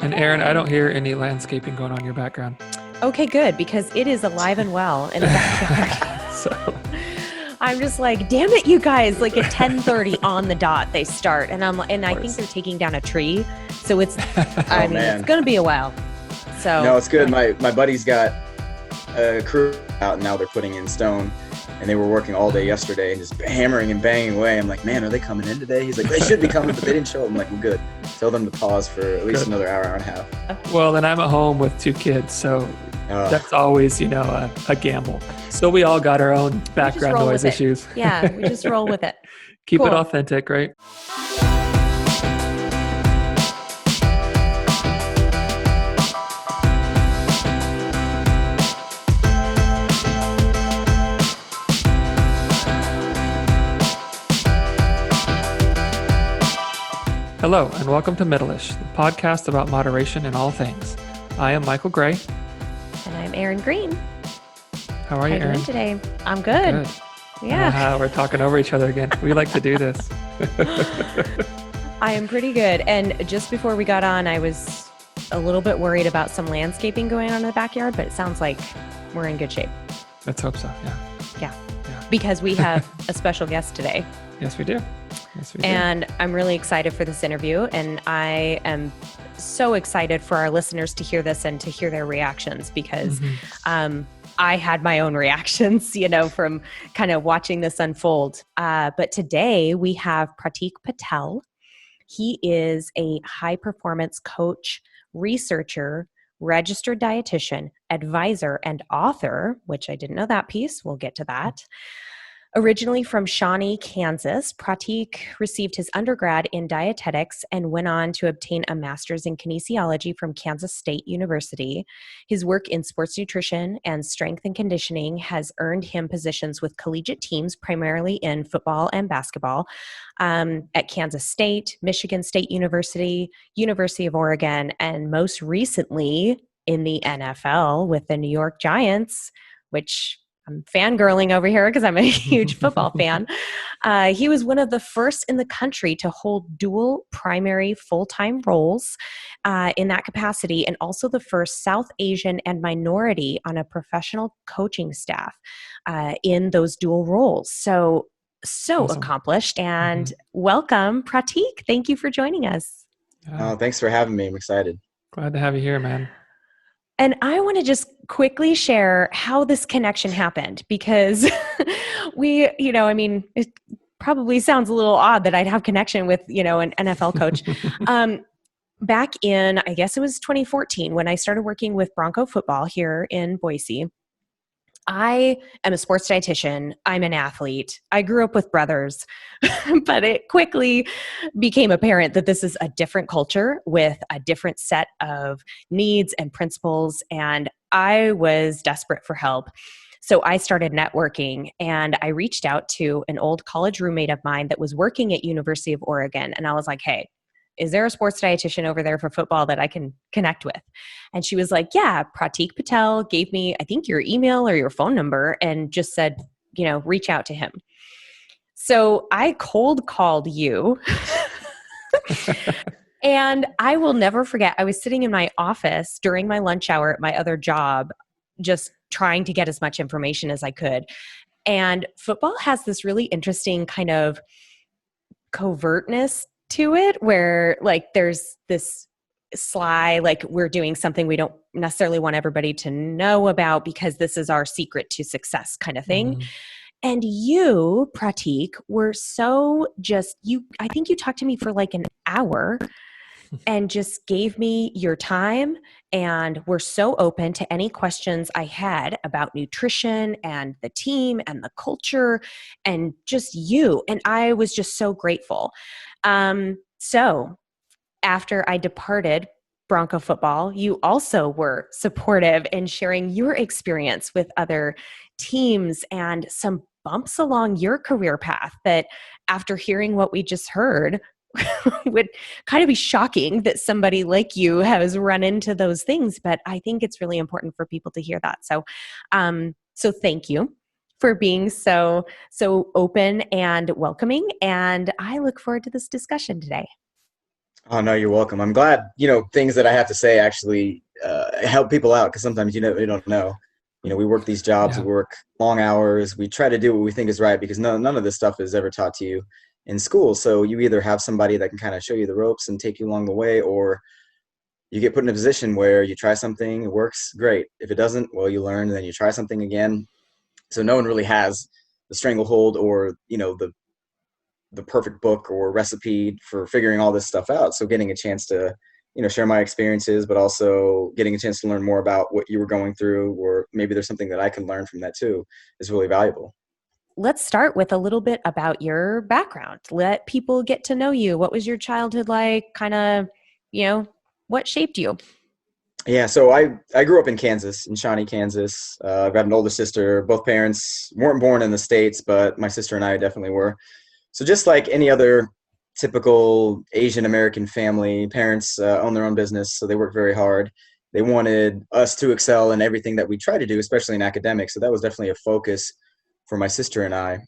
And Erin, I don't hear any landscaping going on in your background. Okay, good, because it is alive and well in the backyard. So I'm just like, damn it, you guys! Like at 10:30 on the dot, they start, and I think course. they're taking down a tree, so it's. Man. It's gonna be a while. So No, it's good. My buddy's got a crew out, and now they're putting in stone, and they were working all day yesterday, and just hammering and banging away. I'm like, man, are they coming in today? He's like, they should be coming, but they didn't show up. I'm like, well, good. Tell them to pause for at least another hour and a half. Well, then I'm at home with 2 kids, so that's always, a gamble. So we all got our own background noise issues. Yeah, we just roll with it. Keep it authentic, right? Hello, and welcome to Middleish, the podcast about moderation in all things. I am Michael Gray. And I'm Erin Green. How are you, Erin? How are you doing today? I'm good. Yeah. We're talking over each other again. We like to do this. I am pretty good. And just before we got on, I was a little bit worried about some landscaping going on in the backyard, but it sounds like we're in good shape. Let's hope so, Yeah. Because we have a special guest today. Yes, we do. And I'm really excited for this interview, and I am so excited for our listeners to hear this and to hear their reactions, because I had my own reactions, from kind of watching this unfold. But today we have Pratik Patel. He is a high-performance coach, researcher, registered dietitian, advisor, and author, which I didn't know that piece. We'll get to that. Originally from Shawnee, Kansas, Pratik received his undergrad in dietetics and went on to obtain a master's in kinesiology from Kansas State University. His work in sports nutrition and strength and conditioning has earned him positions with collegiate teams, primarily in football and basketball, at Kansas State, Michigan State University, University of Oregon, and most recently in the NFL with the New York Giants, which I'm fangirling over here because I'm a huge football fan. He was one of the first in the country to hold dual primary full-time roles in that capacity, and also the first South Asian and minority on a professional coaching staff in those dual roles. So awesome. Accomplished. And welcome, Pratik. Thank you for joining us. Thanks for having me. I'm excited. Glad to have you here, man. And I want to just quickly share how this connection happened, because it probably sounds a little odd that I'd have connection with, an NFL coach. Back in, I guess it was 2014, when I started working with Bronco football here in Boise. I am a sports dietitian. I'm an athlete. I grew up with brothers, but it quickly became apparent that this is a different culture with a different set of needs and principles, and I was desperate for help. So I started networking, and I reached out to an old college roommate of mine that was working at University of Oregon, and I was like, hey, is there a sports dietitian over there for football that I can connect with? And she was like, yeah, Pratik Patel gave me, I think, your email or your phone number, and just said, reach out to him. So I cold called you. And I will never forget, I was sitting in my office during my lunch hour at my other job, just trying to get as much information as I could. And football has this really interesting kind of covertness to it, where there's this sly, we're doing something we don't necessarily want everybody to know about because this is our secret to success kind of thing. And you, Pratik, were so I think you talked to me for an hour and just gave me your time, and were so open to any questions I had about nutrition and the team and the culture and just you. And I was just so grateful. So after I departed Bronco football, you also were supportive in sharing your experience with other teams and some bumps along your career path that, after hearing what we just heard, would kind of be shocking that somebody like you has run into those things. But I think it's really important for people to hear that. So thank you for being so open and welcoming. And I look forward to this discussion today. Oh, no, you're welcome. I'm glad, things that I have to say actually help people out, because sometimes, you don't know. We work these jobs, we Yeah. work long hours. We try to do what we think is right because none of this stuff is ever taught to you in school. So you either have somebody that can kind of show you the ropes and take you along the way, or you get put in a position where you try something, it works, great. If it doesn't, well, you learn, and then you try something again. So no one really has the stranglehold or, the perfect book or recipe for figuring all this stuff out. So getting a chance to, share my experiences, but also getting a chance to learn more about what you were going through, or maybe there's something that I can learn from that too, is really valuable. Let's start with a little bit about your background. Let people get to know you. What was your childhood like? Kind of, what shaped you? Yeah, so I grew up in Kansas, in Shawnee, Kansas. I've got an older sister. Both parents weren't born in the States, but my sister and I definitely were. So just like any other typical Asian American family, parents own their own business, so they work very hard. They wanted us to excel in everything that we try to do, especially in academics. So that was definitely a focus for my sister and I.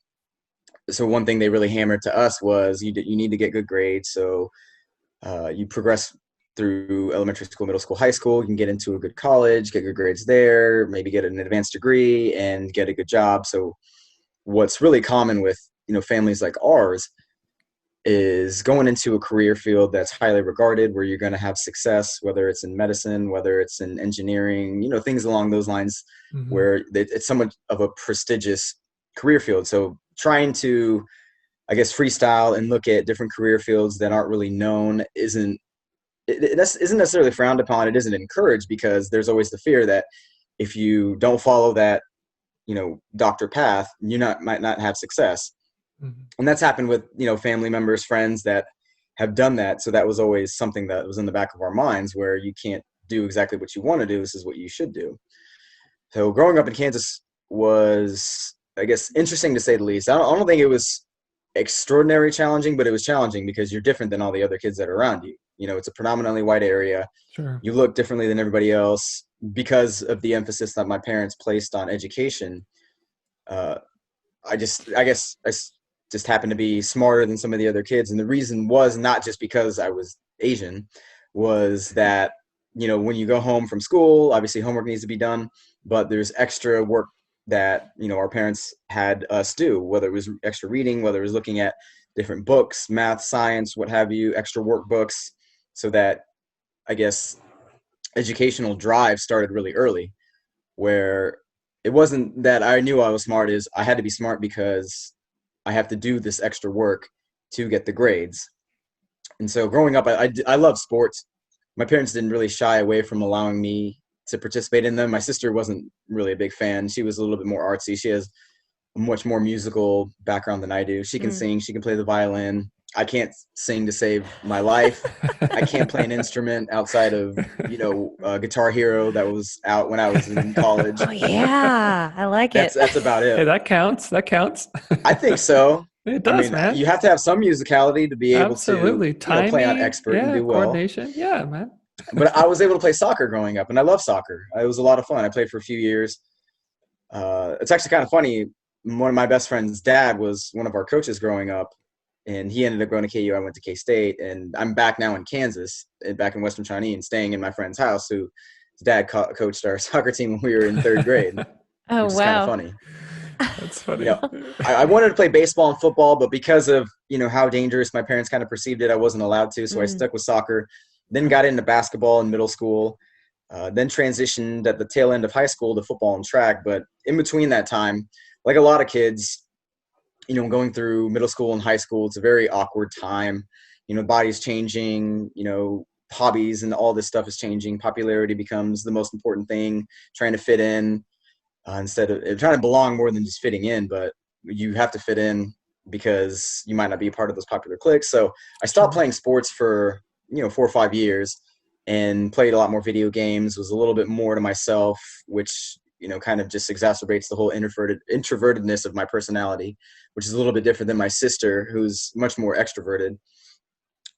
So one thing they really hammered to us was you need to get good grades. So you progress through elementary school, middle school, high school. You can get into a good college, get good grades there, maybe get an advanced degree, and get a good job. So what's really common with families like ours is going into a career field that's highly regarded, where you're going to have success, whether it's in medicine, whether it's in engineering, things along those lines, Mm-hmm. where it's somewhat of a prestigious career field. So trying to, I guess, freestyle and look at different career fields that aren't really known isn't necessarily frowned upon. It isn't encouraged, because there's always the fear that if you don't follow that, doctor path, might not have success. Mm-hmm. And that's happened with, family members, friends that have done that. So that was always something that was in the back of our minds, where you can't do exactly what you want to do. This is what you should do. So growing up in Kansas was, I guess, interesting to say the least. I don't think it was extraordinarily challenging, but it was challenging because you're different than all the other kids that are around you. It's a predominantly white area. Sure. You look differently than everybody else because of the emphasis that my parents placed on education. Uh, I guess I just happened to be smarter than some of the other kids. And the reason was not just because I was Asian, was that, when you go home from school, obviously homework needs to be done, but there's extra work that, our parents had us do, whether it was extra reading, whether it was looking at different books, math, science, what have you, extra workbooks, so that, I guess, educational drive started really early, where it wasn't that I knew I was smart, is I had to be smart because I have to do this extra work to get the grades. And so growing up, I love sports. My parents didn't really shy away from allowing me to participate in them. My sister wasn't really a big fan. She was a little bit more artsy. She has a much more musical background than I do. She can sing, she can play the violin. I can't sing to save my life. I can't play an instrument outside of, Guitar Hero that was out when I was in college. Oh, yeah. I like it. That's about Hey, it. that counts. That counts. I think so. It I does, mean, man. you have to have some musicality to be able to, Absolutely. play on Timing. expert and Yeah. do well. Coordination. Yeah, man. But I was able to play soccer growing up, and I love soccer. It was a lot of fun. I played for a few years. It's actually kind of funny. One of my best friend's dad was one of our coaches growing up, and he ended up going to KU. I went to K-State, and I'm back now in Kansas, back in Western Shawnee, and staying in my friend's house, who his dad coached our soccer team when we were in third grade, Oh, which is kind of wow. funny. That's funny. I wanted to play baseball and football, but because of, how dangerous my parents kind of perceived it, I wasn't allowed to. So I stuck with soccer, then got into basketball in middle school, then transitioned at the tail end of high school to football and track. But in between that time, like a lot of kids, going through middle school and high school, it's a very awkward time. Body's changing, hobbies and all this stuff is changing. Popularity becomes the most important thing, trying to fit in. Instead of trying to belong more than just fitting in, but you have to fit in because you might not be a part of those popular cliques. So I stopped playing sports for, 4 or 5 years, and played a lot more video games, was a little bit more to myself, which, kind of just exacerbates the whole introvertedness of my personality, which is a little bit different than my sister, who's much more extroverted.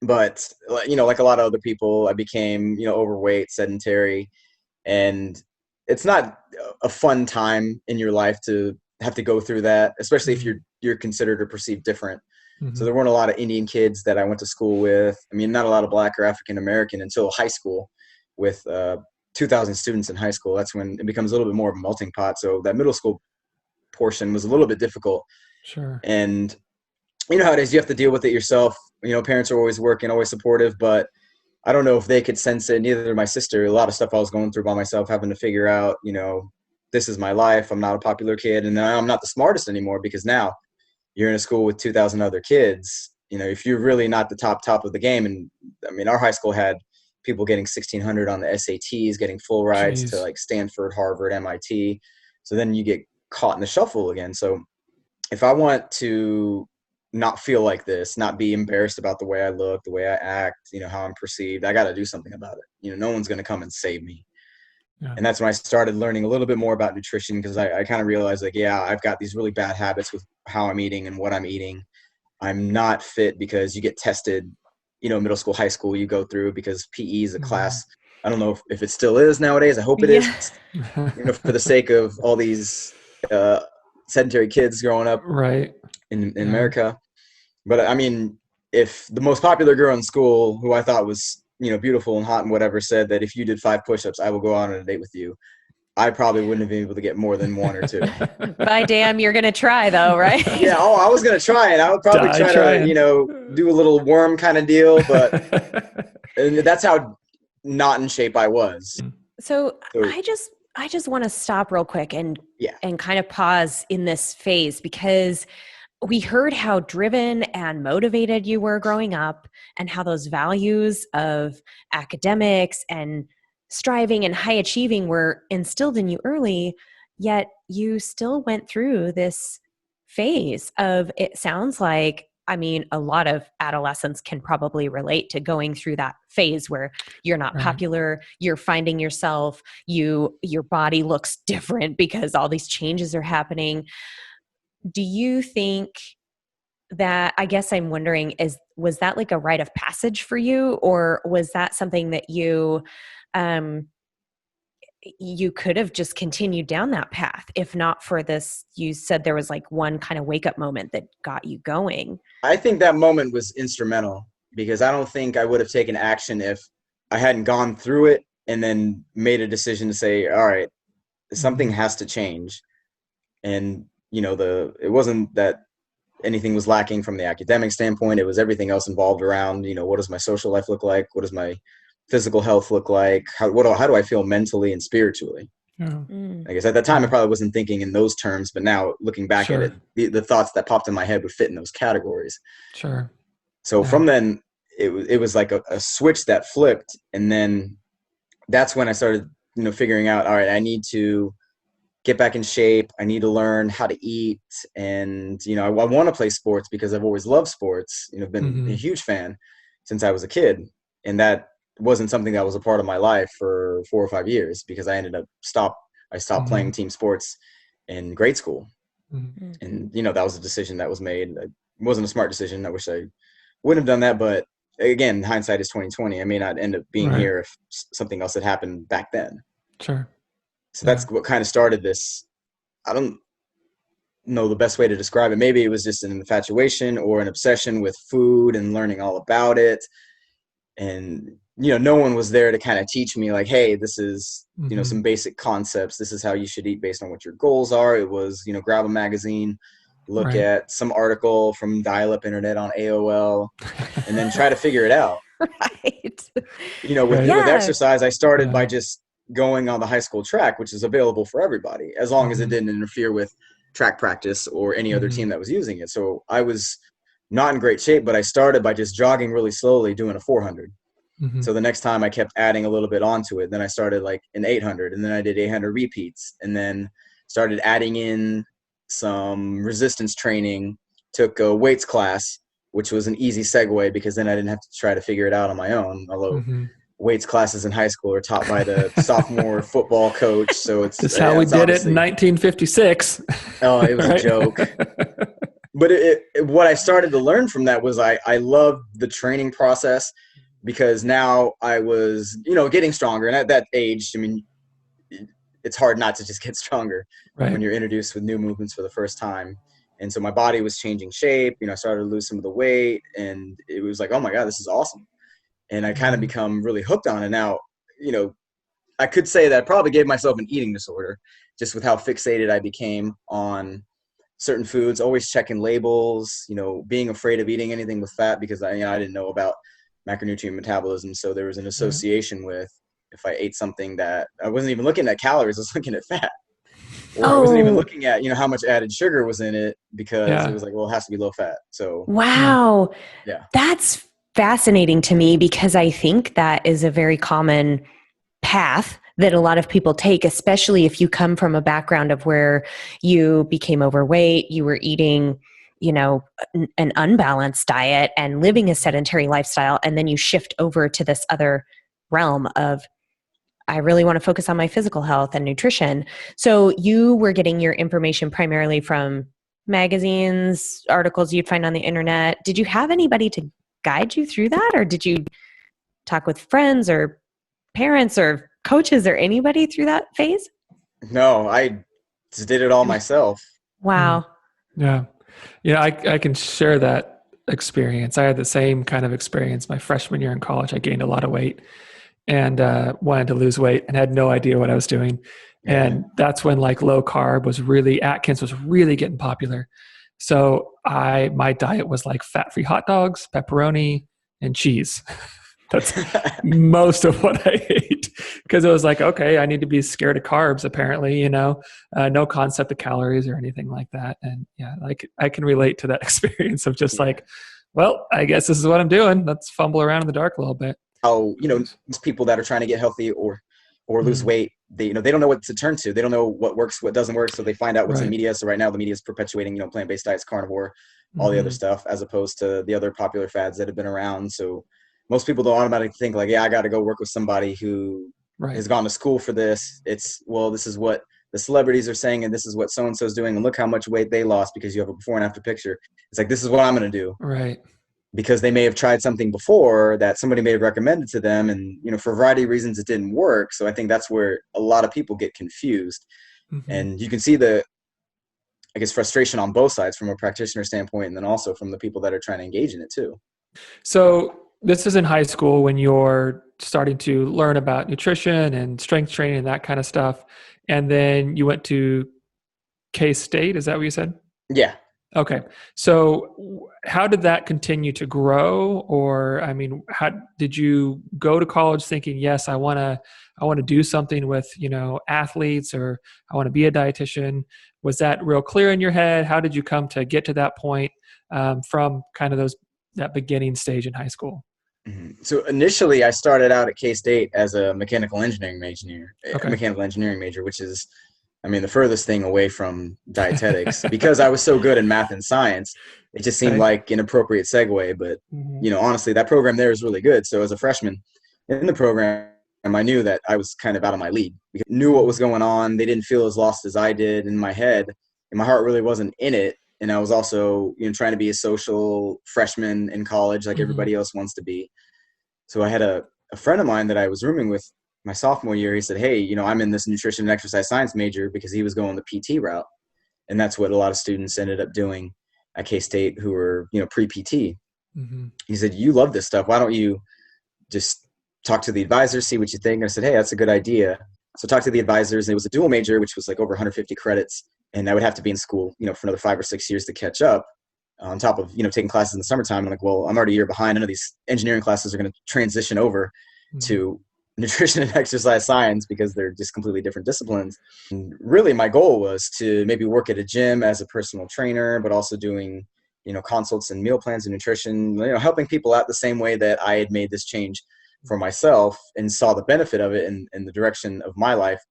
But, like a lot of other people, I became, overweight, sedentary, and it's not a fun time in your life to have to go through that, especially if you're considered or perceived different. So there weren't a lot of Indian kids that I went to school with. I mean, not a lot of Black or African American until high school with 2,000 students in high school. That's when it becomes a little bit more of a melting pot. So that middle school portion was a little bit difficult. Sure. And you know how it is, you have to deal with it yourself. You know, parents are always working, always supportive, but I don't know if they could sense it. Neither did my sister. A lot of stuff I was going through by myself, having to figure out, you know, this is my life. I'm not a popular kid, and I'm not the smartest anymore because now you're in a school with 2,000 other kids. You know, if you're really not the top of the game, and I mean, our high school had people getting 1,600 on the SATs, getting full rides to like Stanford, Harvard, MIT. So then you get caught in the shuffle again. So if I want to not feel like this, not be embarrassed about the way I look, the way I act, you know, how I'm perceived, I got to do something about it. You know, no one's going to come and save me. Yeah. And that's when I started learning a little bit more about nutrition, because I kind of realized, like, yeah, I've got these really bad habits with how I'm eating and what I'm eating. I'm not fit because you get tested, you know, middle school, high school, you go through, because PE is a class. I don't know if it still is nowadays. I hope it is, you know, for the sake of all these sedentary kids growing up in America. But I mean, if the most popular girl in school, who I thought was, you know, beautiful and hot and whatever, said that if you did 5 push-ups, I will go out on a date with you, I probably wouldn't have been able to get more than 1 or 2. By damn, you're going to try though, right? Yeah. Oh, I was going to try it. I would probably try to, you know, do a little worm kind of deal, but and that's how not in shape I was. So I just want to stop real quick and kind of pause in this phase, because we heard how driven and motivated you were growing up, and how those values of academics and striving and high achieving were instilled in you early, yet you still went through this phase of, it sounds like, I mean, a lot of adolescents can probably relate to going through that phase where you're not popular, you're finding yourself, your body looks different because all these changes are happening. Do you think that, I guess I'm wondering, was that like a rite of passage for you, or was that something that you could have just continued down that path if not for this? You said there was like one kind of wake up moment that got you going. I think that moment was instrumental, because I don't think I would have taken action if I hadn't gone through it and then made a decision to say, all right, something has to change. And you know, it wasn't that anything was lacking from the academic standpoint. It was everything else involved around, you know, what does my social life look like? What does my physical health look like? How do I feel mentally and spiritually? I guess at that time I probably wasn't thinking in those terms, but now looking back at it, the thoughts that popped in my head would fit in those categories. So from then it was like a switch that flipped. And then that's when I started, you know, figuring out, all right, I need to get back in shape. I need to learn how to eat. And, you know, I want to play sports because I've always loved sports. You know, I've been a huge fan since I was a kid. And that wasn't something that was a part of my life for 4 or 5 years, because I stopped playing team sports in grade school. And, you know, that was a decision that was made. It wasn't a smart decision. I wish I wouldn't have done that. But again, hindsight is 20/20. I may not end up being here if something else had happened back then. So that's what kind of started this. I don't know the best way to describe it. Maybe it was just an infatuation or an obsession with food and learning all about it. And, you know, no one was there to kind of teach me, like, hey, this is, you know, some basic concepts. This is how you should eat based on what your goals are. It was, you know, grab a magazine, look at some article from dial-up internet on AOL, and then try to figure it out. You know, with exercise, I started by just going on the high school track, which is available for everybody, as long as it didn't interfere with track practice or any other team that was using it. So I was not in great shape, but I started by just jogging really slowly, doing a 400. So the next time I kept adding a little bit onto it. Then I started like an 800, and then I did 800 repeats, and then started adding in some resistance training, took a weights class, which was an easy segue because then I didn't have to try to figure it out on my own. Although weights classes in high school are taught by the sophomore football coach. So it's how we did it in 1956. Oh, it was a joke. But what I started to learn from that was I loved the training process, because now I was, you know, getting stronger. And at that age, I mean, it's hard not to just get stronger when you're introduced with new movements for the first time. And so my body was changing shape, I started to lose some of the weight, and it was like, oh my God, this is awesome. And I kind of become really hooked on it. Now, I could say that I probably gave myself an eating disorder just with how fixated I became on certain foods, always checking labels, being afraid of eating anything with fat because I didn't know about macronutrient metabolism. So there was an association with if I ate something that I wasn't even looking at calories, I was looking at fat. Or I wasn't even looking at, how much added sugar was in it because it was like, well, it has to be low fat. So wow. Yeah. That's fascinating to me because I think that is a very common path that a lot of people take, especially if you come from a background of where you became overweight, you were eating, an unbalanced diet and living a sedentary lifestyle. And then you shift over to this other realm of, I really want to focus on my physical health and nutrition. So you were getting your information primarily from magazines, articles you'd find on the internet. Did you have anybody to guide you through that? Or did you talk with friends or parents or coaches or anybody through that phase? No, I just did it all myself. Wow. Yeah. I can share that experience. I had the same kind of experience my freshman year in college. I gained a lot of weight and wanted to lose weight and had no idea what I was doing. And that's when low carb Atkins was really getting popular. So my diet was fat-free hot dogs, pepperoni, and cheese. That's most of what I ate because it was okay, I need to be scared of carbs apparently, no concept of calories or anything like that. And I can relate to that experience of just well, I guess this is what I'm doing. Let's fumble around in the dark a little bit. How, people that are trying to get healthy or lose weight, they don't know what to turn to. They don't know what works, what doesn't work. So they find out what's in media. So right now the media is perpetuating, plant-based diets, carnivore, all the other stuff, as opposed to the other popular fads that have been around. So most people don't automatically think I got to go work with somebody who has gone to school for this. It's, well, this is what the celebrities are saying, and this is what so-and-so is doing. And look how much weight they lost because you have a before and after picture. It's this is what I'm going to do. Right. Because they may have tried something before that somebody may have recommended to them. And, for a variety of reasons, it didn't work. So I think that's where a lot of people get confused. And you can see frustration on both sides from a practitioner standpoint, and then also from the people that are trying to engage in it too. So this is in high school when you're starting to learn about nutrition and strength training and that kind of stuff. And then you went to K-State. Is that what you said? Yeah. Okay. So how did that continue to grow? Or, how did you go to college thinking, yes, I want to do something with, athletes, or I want to be a dietitian? Was that real clear in your head? How did you come to get to that point from kind of that beginning stage in high school? So initially I started out at K-State as a mechanical engineering major, which is, the furthest thing away from dietetics because I was so good in math and science. It just seemed like an appropriate segue, but honestly, that program there is really good. So as a freshman in the program, I knew that I was kind of out of my league because I knew what was going on. They didn't feel as lost as I did in my head, and my heart really wasn't in it. And I was also, trying to be a social freshman in college like everybody else wants to be. So I had a friend of mine that I was rooming with my sophomore year. He said, hey, I'm in this nutrition and exercise science major, because he was going the PT route. And that's what a lot of students ended up doing at K-State who were, pre-PT. He said, you love this stuff. Why don't you just talk to the advisors, see what you think? And I said, hey, that's a good idea. So talk to the advisors. And it was a dual major, which was over 150 credits. And I would have to be in school, for another 5 or 6 years to catch up, on top of, taking classes in the summertime. I'm well, I'm already a year behind. None of these engineering classes are going to transition over to nutrition and exercise science because they're just completely different disciplines. And really my goal was to maybe work at a gym as a personal trainer, but also doing, consults and meal plans and nutrition, helping people out the same way that I had made this change for myself and saw the benefit of it. And the direction of my life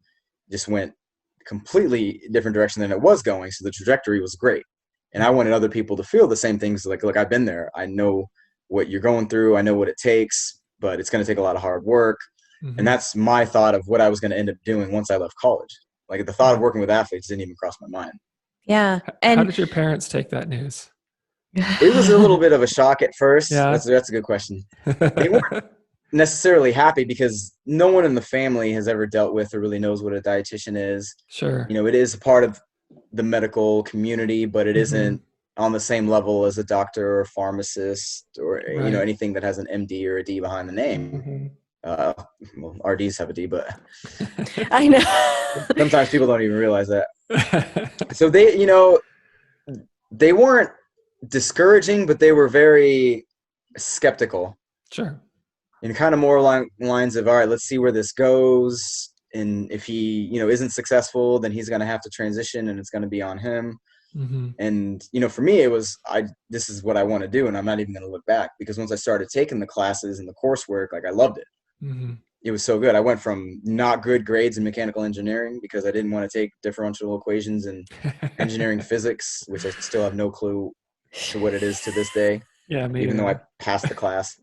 just went completely different direction than it was going. So the trajectory was great. And I wanted other people to feel the same things. Look, I've been there. I know what you're going through. I know what it takes, but it's going to take a lot of hard work. And that's my thought of what I was going to end up doing once I left college. The thought of working with athletes didn't even cross my mind. Yeah. And how did your parents take that news? It was a little bit of a shock at first. Yeah. That's a good question. They weren't necessarily happy because no one in the family has ever dealt with or really knows what a dietitian is. Sure. It is a part of the medical community, but it isn't on the same level as a doctor or pharmacist or Right. anything that has an MD or a D behind the name. Well, RDs have a D, but I know. sometimes people don't even realize that. So they weren't discouraging, but they were very skeptical. Sure. And kind of more along lines of, all right, let's see where this goes. And if he, isn't successful, then he's going to have to transition and it's going to be on him. And, for me, it was, this is what I want to do. And I'm not even going to look back, because once I started taking the classes and the coursework, like, I loved it. It was so good. I went from not good grades in mechanical engineering because I didn't want to take differential equations and engineering physics, which I still have no clue to what it is to this day. Yeah, even though I passed the class.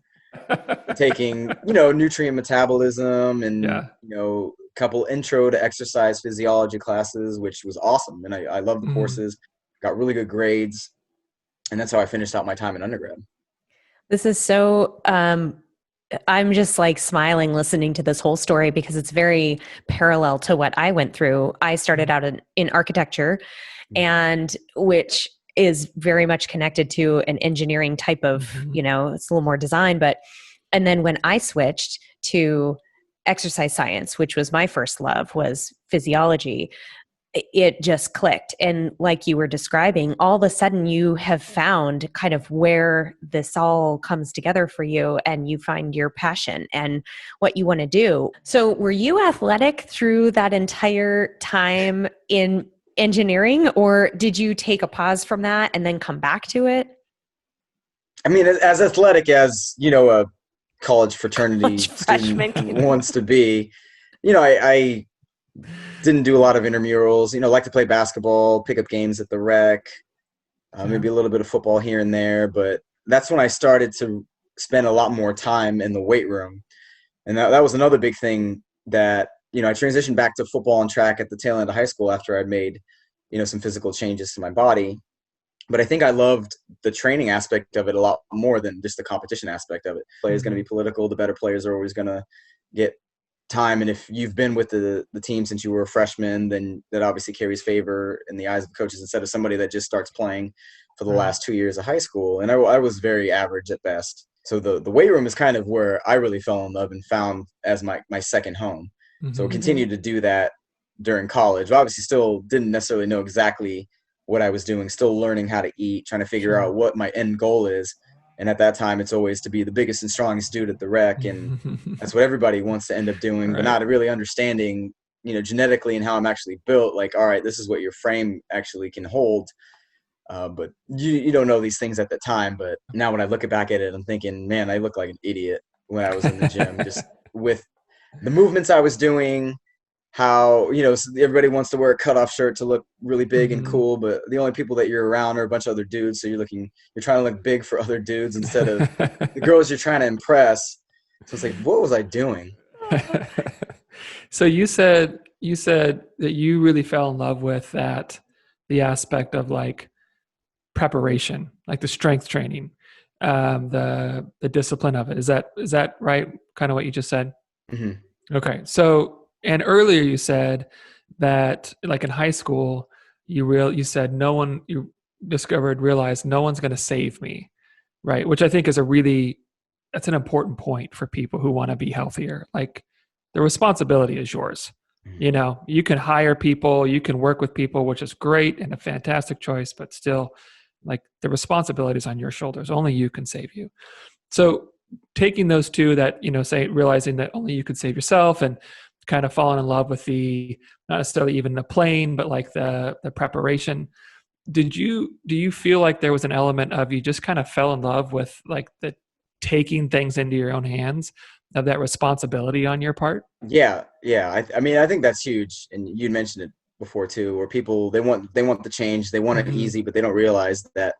Taking, nutrient metabolism and, a couple intro to exercise physiology classes, which was awesome. And I loved the courses, got really good grades. And that's how I finished out my time in undergrad. This is so, I'm just like smiling listening to this whole story because it's very parallel to what I went through. I started out in architecture, and which is very much connected to an engineering type of, it's a little more design, and then when I switched to exercise science, which was my first love, was physiology, it just clicked. And like you were describing, all of a sudden you have found kind of where this all comes together for you, and you find your passion and what you want to do. So were you athletic through that entire time in engineering, or did you take a pause from that and then come back to it? I mean, as athletic as, a college fraternity student wants to be, I didn't do a lot of intramurals, like to play basketball, pick up games at the rec, maybe a little bit of football here and there. But that's when I started to spend a lot more time in the weight room. And that was another big thing that, I transitioned back to football and track at the tail end of high school after I'd made, some physical changes to my body. But I think I loved the training aspect of it a lot more than just the competition aspect of it. Play is going to be political. The better players are always going to get time. And if you've been with the team since you were a freshman, then that obviously carries favor in the eyes of the coaches instead of somebody that just starts playing for the last 2 years of high school. And I was very average at best. So the weight room is kind of where I really fell in love and found as my second home. So I continued to do that during college. Obviously still didn't necessarily know exactly what I was doing, still learning how to eat, trying to figure out what my end goal is. And at that time, it's always to be the biggest and strongest dude at the rec. And that's what everybody wants to end up doing, but not really understanding, genetically and how I'm actually built. Like, all right, this is what your frame actually can hold. But you don't know these things at the time. But now when I look back at it, I'm thinking, man, I look like an idiot when I was in the gym, just with the movements I was doing, how, everybody wants to wear a cutoff shirt to look really big and cool, but the only people that you're around are a bunch of other dudes. So you're trying to look big for other dudes instead of the girls you're trying to impress. So it's like, what was I doing? So you said that you really fell in love with the aspect of like preparation, like the strength training, the discipline of it. Is that right? Kind of what you just said? Okay. So, and earlier you said that like in high school, you realized no one's going to save me. Right. Which I think is that's an important point for people who want to be healthier. Like the responsibility is yours. You can hire people, you can work with people, which is great and a fantastic choice, but still like the responsibility is on your shoulders. Only you can save you. So taking those two that, realizing that only you can save yourself and kind of falling in love with not necessarily even the plane, but like the preparation. Do you feel like there was an element of you just kind of fell in love with like the taking things into your own hands, of that responsibility on your part? Yeah. I mean, I think that's huge. And you mentioned it before too, where people, they want the change, they want it easy, but they don't realize that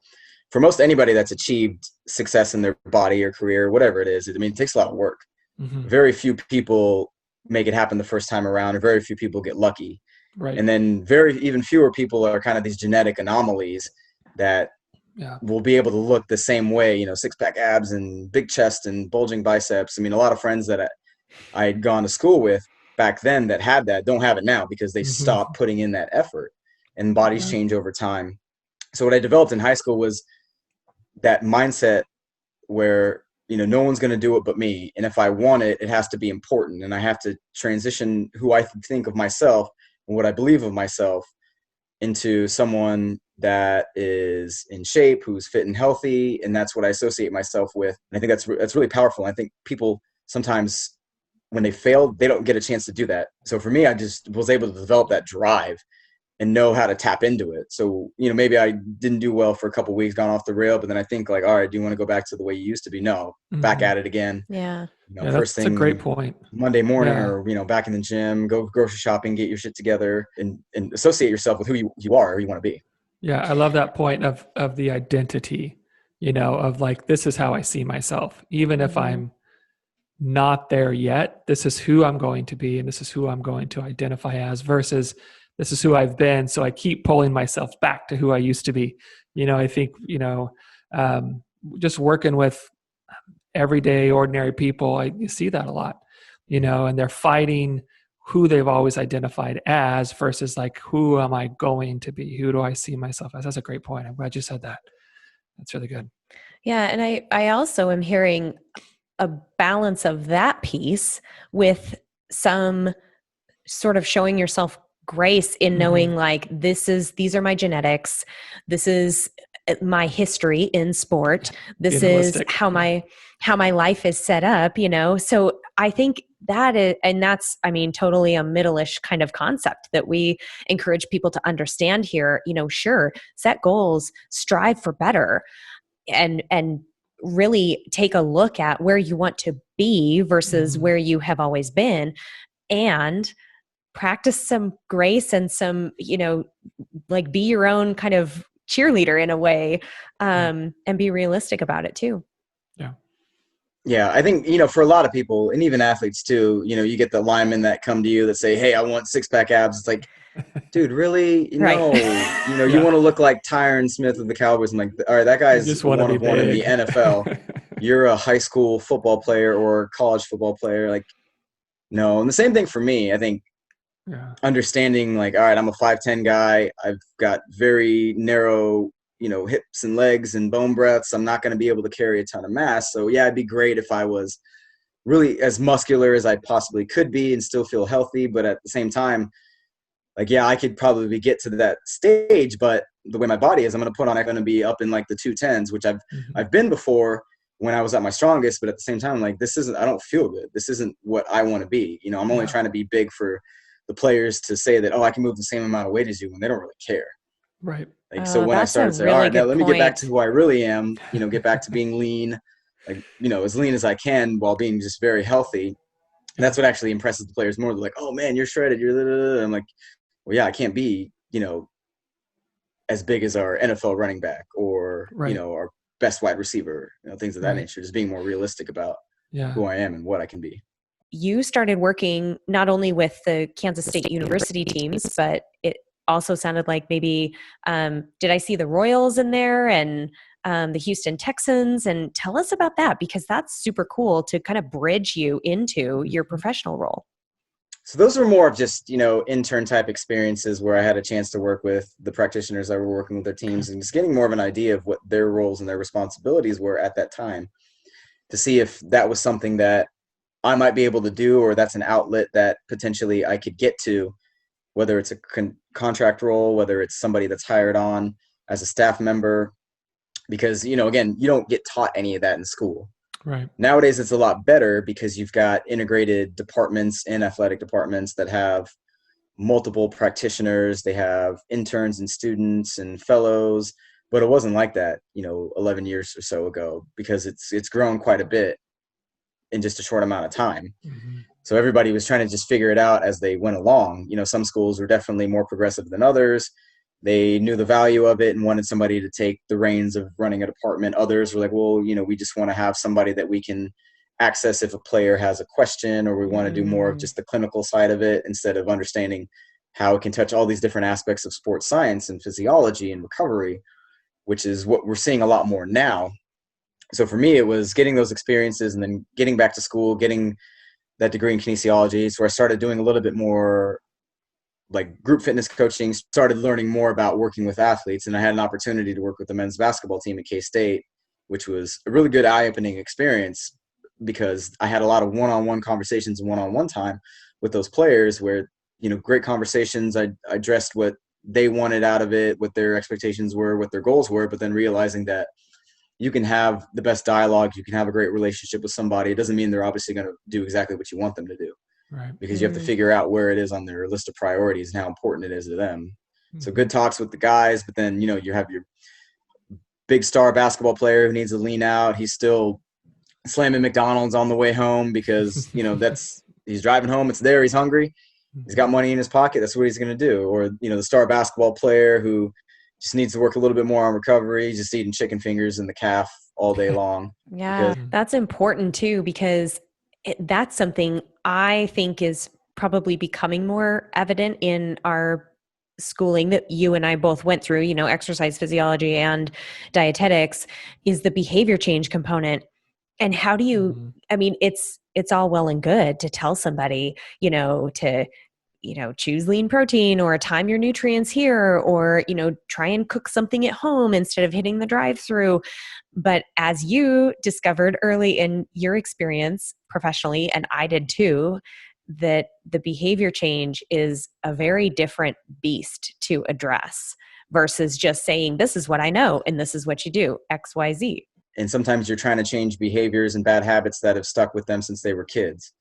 for most anybody that's achieved success in their body or career, whatever it is, it takes a lot of work. Very few people make it happen the first time around, or very few people get lucky. Right. And then even fewer people are kind of these genetic anomalies that will be able to look the same way, six-pack abs and big chest and bulging biceps. I mean, a lot of friends that I had gone to school with back then that had that don't have it now because they stopped putting in that effort. and bodies change over time. So what I developed in high school was that mindset where, no one's going to do it but me. And if I want it, it has to be important. And I have to transition who I think of myself and what I believe of myself into someone that is in shape, who's fit and healthy. And that's what I associate myself with. And I think that's really powerful. I think people sometimes, when they fail, they don't get a chance to do that. So for me, I just was able to develop that drive and know how to tap into it. So, maybe I didn't do well for a couple of weeks, gone off the rail, but then I think like, all right, do you want to go back to the way you used to be? No, back at it again. Yeah. First thing, that's a great point. Monday morning, or, back in the gym, go grocery shopping, get your shit together, and associate yourself with who you are, or you want to be. Yeah. I love that point of the identity, of like, this is how I see myself. Even if I'm not there yet, this is who I'm going to be, and this is who I'm going to identify as, versus this is who I've been. So I keep pulling myself back to who I used to be. I think, just working with everyday, ordinary people, you see that a lot, and they're fighting who they've always identified as versus like, who am I going to be? Who do I see myself as? That's a great point. I'm glad you said that. That's really good. Yeah. And I also am hearing a balance of that piece with some sort of showing yourself grace in knowing like, these are my genetics. This is my history in sport. This is how my life is set up, So I think that is, and that's, totally a Middleish kind of concept that we encourage people to understand here. Sure, set goals, strive for better, and really take a look at where you want to be versus where you have always been, and practice some grace and some, like be your own kind of cheerleader in a way, and be realistic about it too. Yeah. Yeah. I think, for a lot of people, and even athletes too, you get the linemen that come to you that say, hey, I want 6-pack abs. It's like, dude, really? Right. No, you want to look like Tyron Smith of the Cowboys. I'm like, all right, that guy's one of one in the NFL. You're a high school football player or college football player. Like, no. And the same thing for me. I think understanding like, all right, I'm a 5'10" guy. I've got very narrow, hips and legs and bone breadths. I'm not going to be able to carry a ton of mass. So yeah, it'd be great if I was really as muscular as I possibly could be and still feel healthy. But at the same time, like, yeah, I could probably get to that stage, but the way my body is, I'm going to be up in like the 210s, which I've been before when I was at my strongest. But at the same time, like, I don't feel good. This isn't what I want to be. I'm only trying to be big for the players to say that, oh, I can move the same amount of weight as you, when they don't really care. Right. Like, so when I started to say, all right, now let me get back to who I really am, get back to being lean, like, as lean as I can while being just very healthy. And that's what actually impresses the players more. They're like, oh man, you're shredded. I'm like, well, yeah, I can't be, as big as our NFL running back or, our best wide receiver, things of that nature, just being more realistic about who I am and what I can be. You started working not only with the Kansas State University teams, but it also sounded like maybe, did I see the Royals in there and the Houston Texans? And tell us about that, because that's super cool to kind of bridge you into your professional role. So those were more of just, intern type experiences where I had a chance to work with the practitioners that were working with their teams and just getting more of an idea of what their roles and their responsibilities were at that time, to see if that was something that I might be able to do, or that's an outlet that potentially I could get to, whether it's a contract role, whether it's somebody that's hired on as a staff member, because, again, you don't get taught any of that in school. Right. Nowadays, it's a lot better because you've got integrated departments and athletic departments that have multiple practitioners. They have interns and students and fellows, but it wasn't like that, 11 years or so ago, because it's grown quite a bit in just a short amount of time. Mm-hmm. So everybody was trying to just figure it out as they went along. Some schools were definitely more progressive than others. They knew the value of it and wanted somebody to take the reins of running a department. Others were like, well, we just want to have somebody that we can access if a player has a question, or we want to do more of just the clinical side of it, instead of understanding how it can touch all these different aspects of sports science and physiology and recovery, which is what we're seeing a lot more now. So for me, it was getting those experiences and then getting back to school, getting that degree in kinesiology. So I started doing a little bit more like group fitness coaching, started learning more about working with athletes. And I had an opportunity to work with the men's basketball team at K-State, which was a really good eye-opening experience because I had a lot of one-on-one conversations and one-on-one time with those players where, great conversations. I addressed what they wanted out of it, what their expectations were, what their goals were, but then realizing that you can have the best dialogue, you can have a great relationship with somebody. It doesn't mean they're obviously going to do exactly what you want them to do. Right. Because you have to figure out where it is on their list of priorities and how important it is to them. Mm-hmm. So good talks with the guys, but then, you have your big star basketball player who needs to lean out. He's still slamming McDonald's on the way home because, he's driving home. It's there. He's hungry. He's got money in his pocket. That's what he's going to do. Or, the star basketball player who just needs to work a little bit more on recovery. He's just eating chicken fingers in the calf all day long. Yeah, that's important too, because that's something I think is probably becoming more evident in our schooling that you and I both went through, exercise physiology and dietetics, is the behavior change component. And how do you, I mean, it's all well and good to tell somebody, to, choose lean protein or time your nutrients here, or, try and cook something at home instead of hitting the drive-through. But as you discovered early in your experience professionally, and I did too, that the behavior change is a very different beast to address versus just saying, this is what I know and this is what you do, X, Y, Z. And sometimes you're trying to change behaviors and bad habits that have stuck with them since they were kids.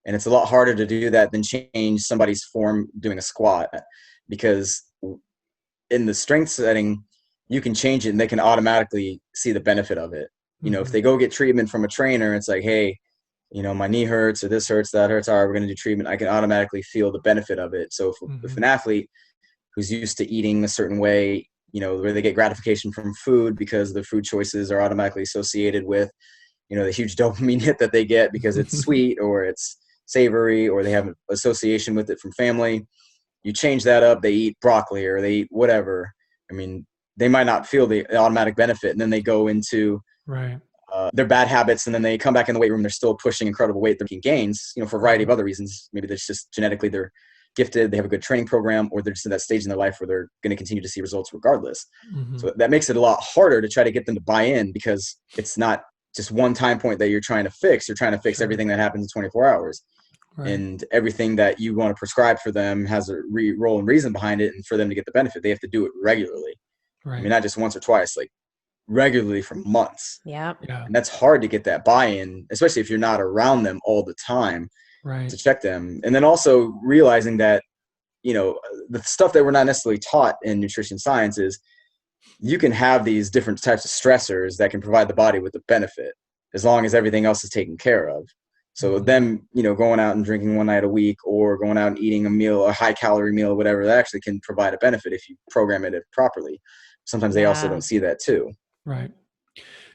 And it's a lot harder to do that than change somebody's form doing a squat, because in the strength setting, you can change it and they can automatically see the benefit of it. If they go get treatment from a trainer, it's like, hey, my knee hurts or this hurts, that hurts. All right, we're going to do treatment. I can automatically feel the benefit of it. So if an athlete who's used to eating a certain way, where they get gratification from food because the food choices are automatically associated with, the huge dopamine hit that they get because it's sweet or it's savory or they have an association with it from family. You change that up, they eat broccoli or they eat whatever. I mean, they might not feel the automatic benefit, and then they go into their bad habits, and then they come back in the weight room, they're still pushing incredible weight, they're making gains, for a variety of other reasons. Maybe that's just genetically they're gifted, they have a good training program, or they're just in that stage in their life where they're going to continue to see results regardless. So that makes it a lot harder to try to get them to buy in, because it's not just one time point that you're trying to fix. You're trying to fix everything that happens in 24 hours. And everything that you want to prescribe for them has a role and reason behind it. And for them to get the benefit, they have to do it regularly. I mean, not just once or twice, like regularly for months. Yeah. And that's hard to get that buy-in, especially if you're not around them all the time to check them. And then also realizing that, the stuff that we're not necessarily taught in nutrition science is you can have these different types of stressors that can provide the body with the benefit as long as everything else is taken care of. So them, going out and drinking one night a week or going out and eating a meal, a high calorie meal, whatever, that actually can provide a benefit if you program it properly. Sometimes they also don't see that too. Right.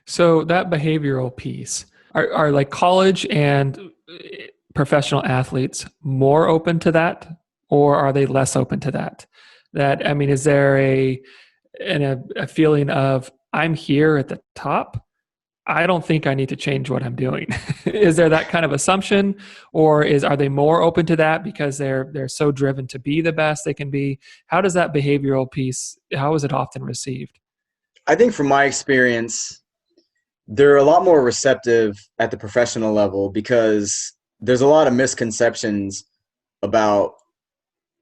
So that behavioral piece, are like college and professional athletes more open to that, or are they less open to that? Is there a feeling of, I'm here at the top, I don't think I need to change what I'm doing? Is there that kind of assumption, or are they more open to that because they're so driven to be the best they can be? How does that behavioral piece, how is it often received? I think from my experience, they're a lot more receptive at the professional level because there's a lot of misconceptions about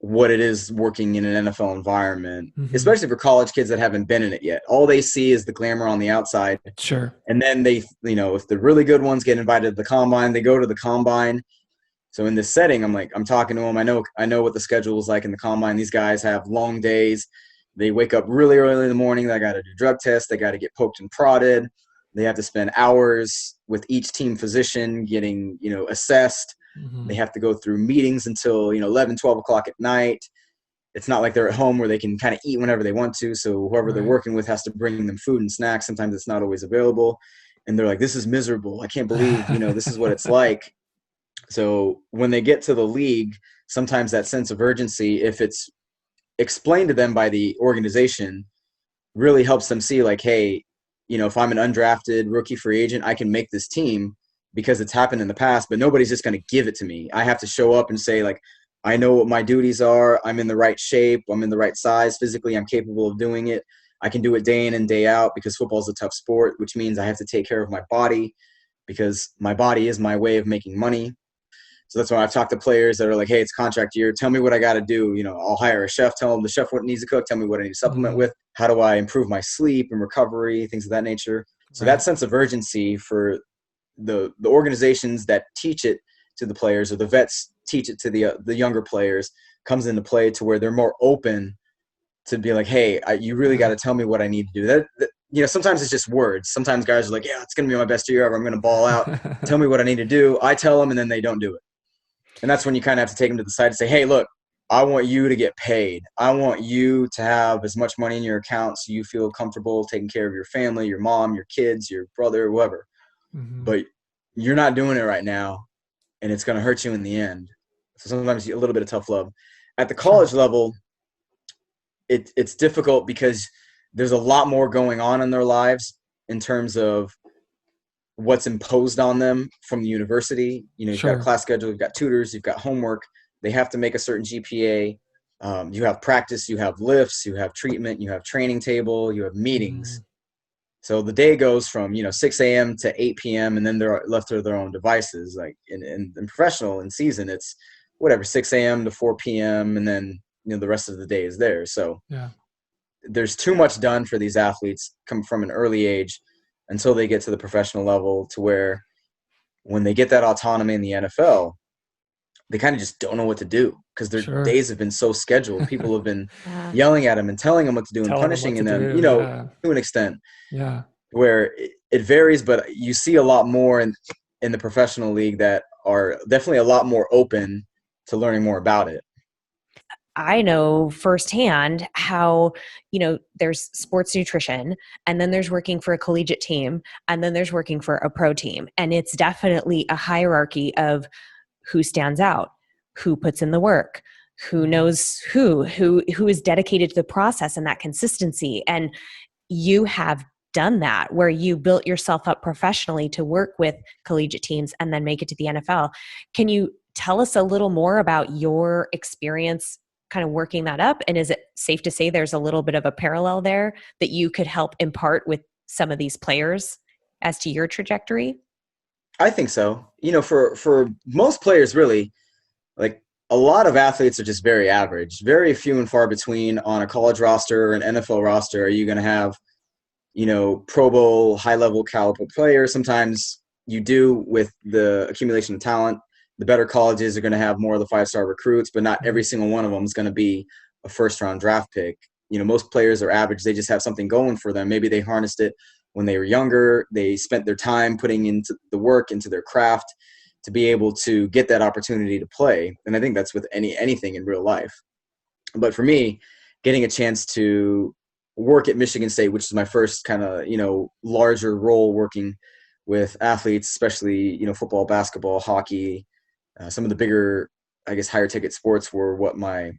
what it is working in an NFL environment, especially for college kids that haven't been in it yet. All they see is the glamour on the outside. Sure. And then they, if the really good ones get invited to the combine, they go to the combine. So in this setting, I'm talking to them. I know what the schedule is like in the combine. These guys have long days. They wake up really early in the morning. They got to do drug tests. They got to get poked and prodded. They have to spend hours with each team physician getting, assessed. They have to go through meetings until, 11, 12 o'clock at night. It's not like they're at home where they can kind of eat whenever they want to. So whoever they're working with has to bring them food and snacks. Sometimes it's not always available. And they're like, this is miserable. I can't believe, this is what it's like. So when they get to the league, sometimes that sense of urgency, if it's explained to them by the organization, really helps them see like, hey, if I'm an undrafted rookie free agent, I can make this team because it's happened in the past, but nobody's just going to give it to me. I have to show up and say like, I know what my duties are. I'm in the right shape. I'm in the right size. Physically, I'm capable of doing it. I can do it day in and day out because football is a tough sport, which means I have to take care of my body because my body is my way of making money. So that's why I've talked to players that are like, hey, it's contract year. Tell me what I got to do. I'll hire a chef, tell them the chef what needs to cook, tell me what I need to supplement with. How do I improve my sleep and recovery, things of that nature. So that sense of urgency for the organizations that teach it to the players, or the vets teach it to the younger players, comes into play to where they're more open to be like, hey, you really got to tell me what I need to do. That sometimes it's just words. Sometimes guys are like, yeah, it's going to be my best year ever. I'm going to ball out. Tell me what I need to do. I tell them, and then they don't do it. And that's when you kind of have to take them to the side and say, hey, look, I want you to get paid. I want you to have as much money in your account so you feel comfortable taking care of your family, your mom, your kids, your brother, whoever. But you're not doing it right now, and it's going to hurt you in the end. So sometimes a little bit of tough love. At the college level, it's difficult because there's a lot more going on in their lives in terms of what's imposed on them from the university. You've got a class schedule, you've got tutors, you've got homework. They have to make a certain GPA. You have practice, you have lifts, you have treatment, you have training table, you have meetings. So the day goes from 6 a.m. to 8 p.m. and then they're left to their own devices. Like in professional, in season, it's whatever, 6 a.m. to 4 p.m. and then the rest of the day is theirs. So there's too much done for these athletes come from an early age until they get to the professional level, to where when they get that autonomy in the NFL, they kind of just don't know what to do because their days have been so scheduled. People have been yelling at them and telling them what to do and punishing them, to an extent. Yeah. Where it varies, but you see a lot more in the professional league that are definitely a lot more open to learning more about it. I know firsthand how, there's sports nutrition, and then there's working for a collegiate team, and then there's working for a pro team. And it's definitely a hierarchy of who stands out, who puts in the work, who knows who is dedicated to the process and that consistency. And you have done that, where you built yourself up professionally to work with collegiate teams and then make it to the NFL. Can you tell us a little more about your experience kind of working that up? And is it safe to say there's a little bit of a parallel there that you could help impart with some of these players as to your trajectory? I think so. For most players, really, like a lot of athletes are just very average, very few and far between on a college roster or an NFL roster. Are you going to have, Pro Bowl, high-level caliber players? Sometimes you do with the accumulation of talent. The better colleges are going to have more of the 5-star recruits, but not every single one of them is going to be a first-round draft pick. Most players are average. They just have something going for them. Maybe they harnessed it when they were younger. They spent their time putting into the work, into their craft, to be able to get that opportunity to play. And I think that's with anything in real life. But for me, getting a chance to work at Michigan State, which is my first kind of, larger role working with athletes, especially, football, basketball, hockey, some of the bigger, I guess, higher ticket sports were what my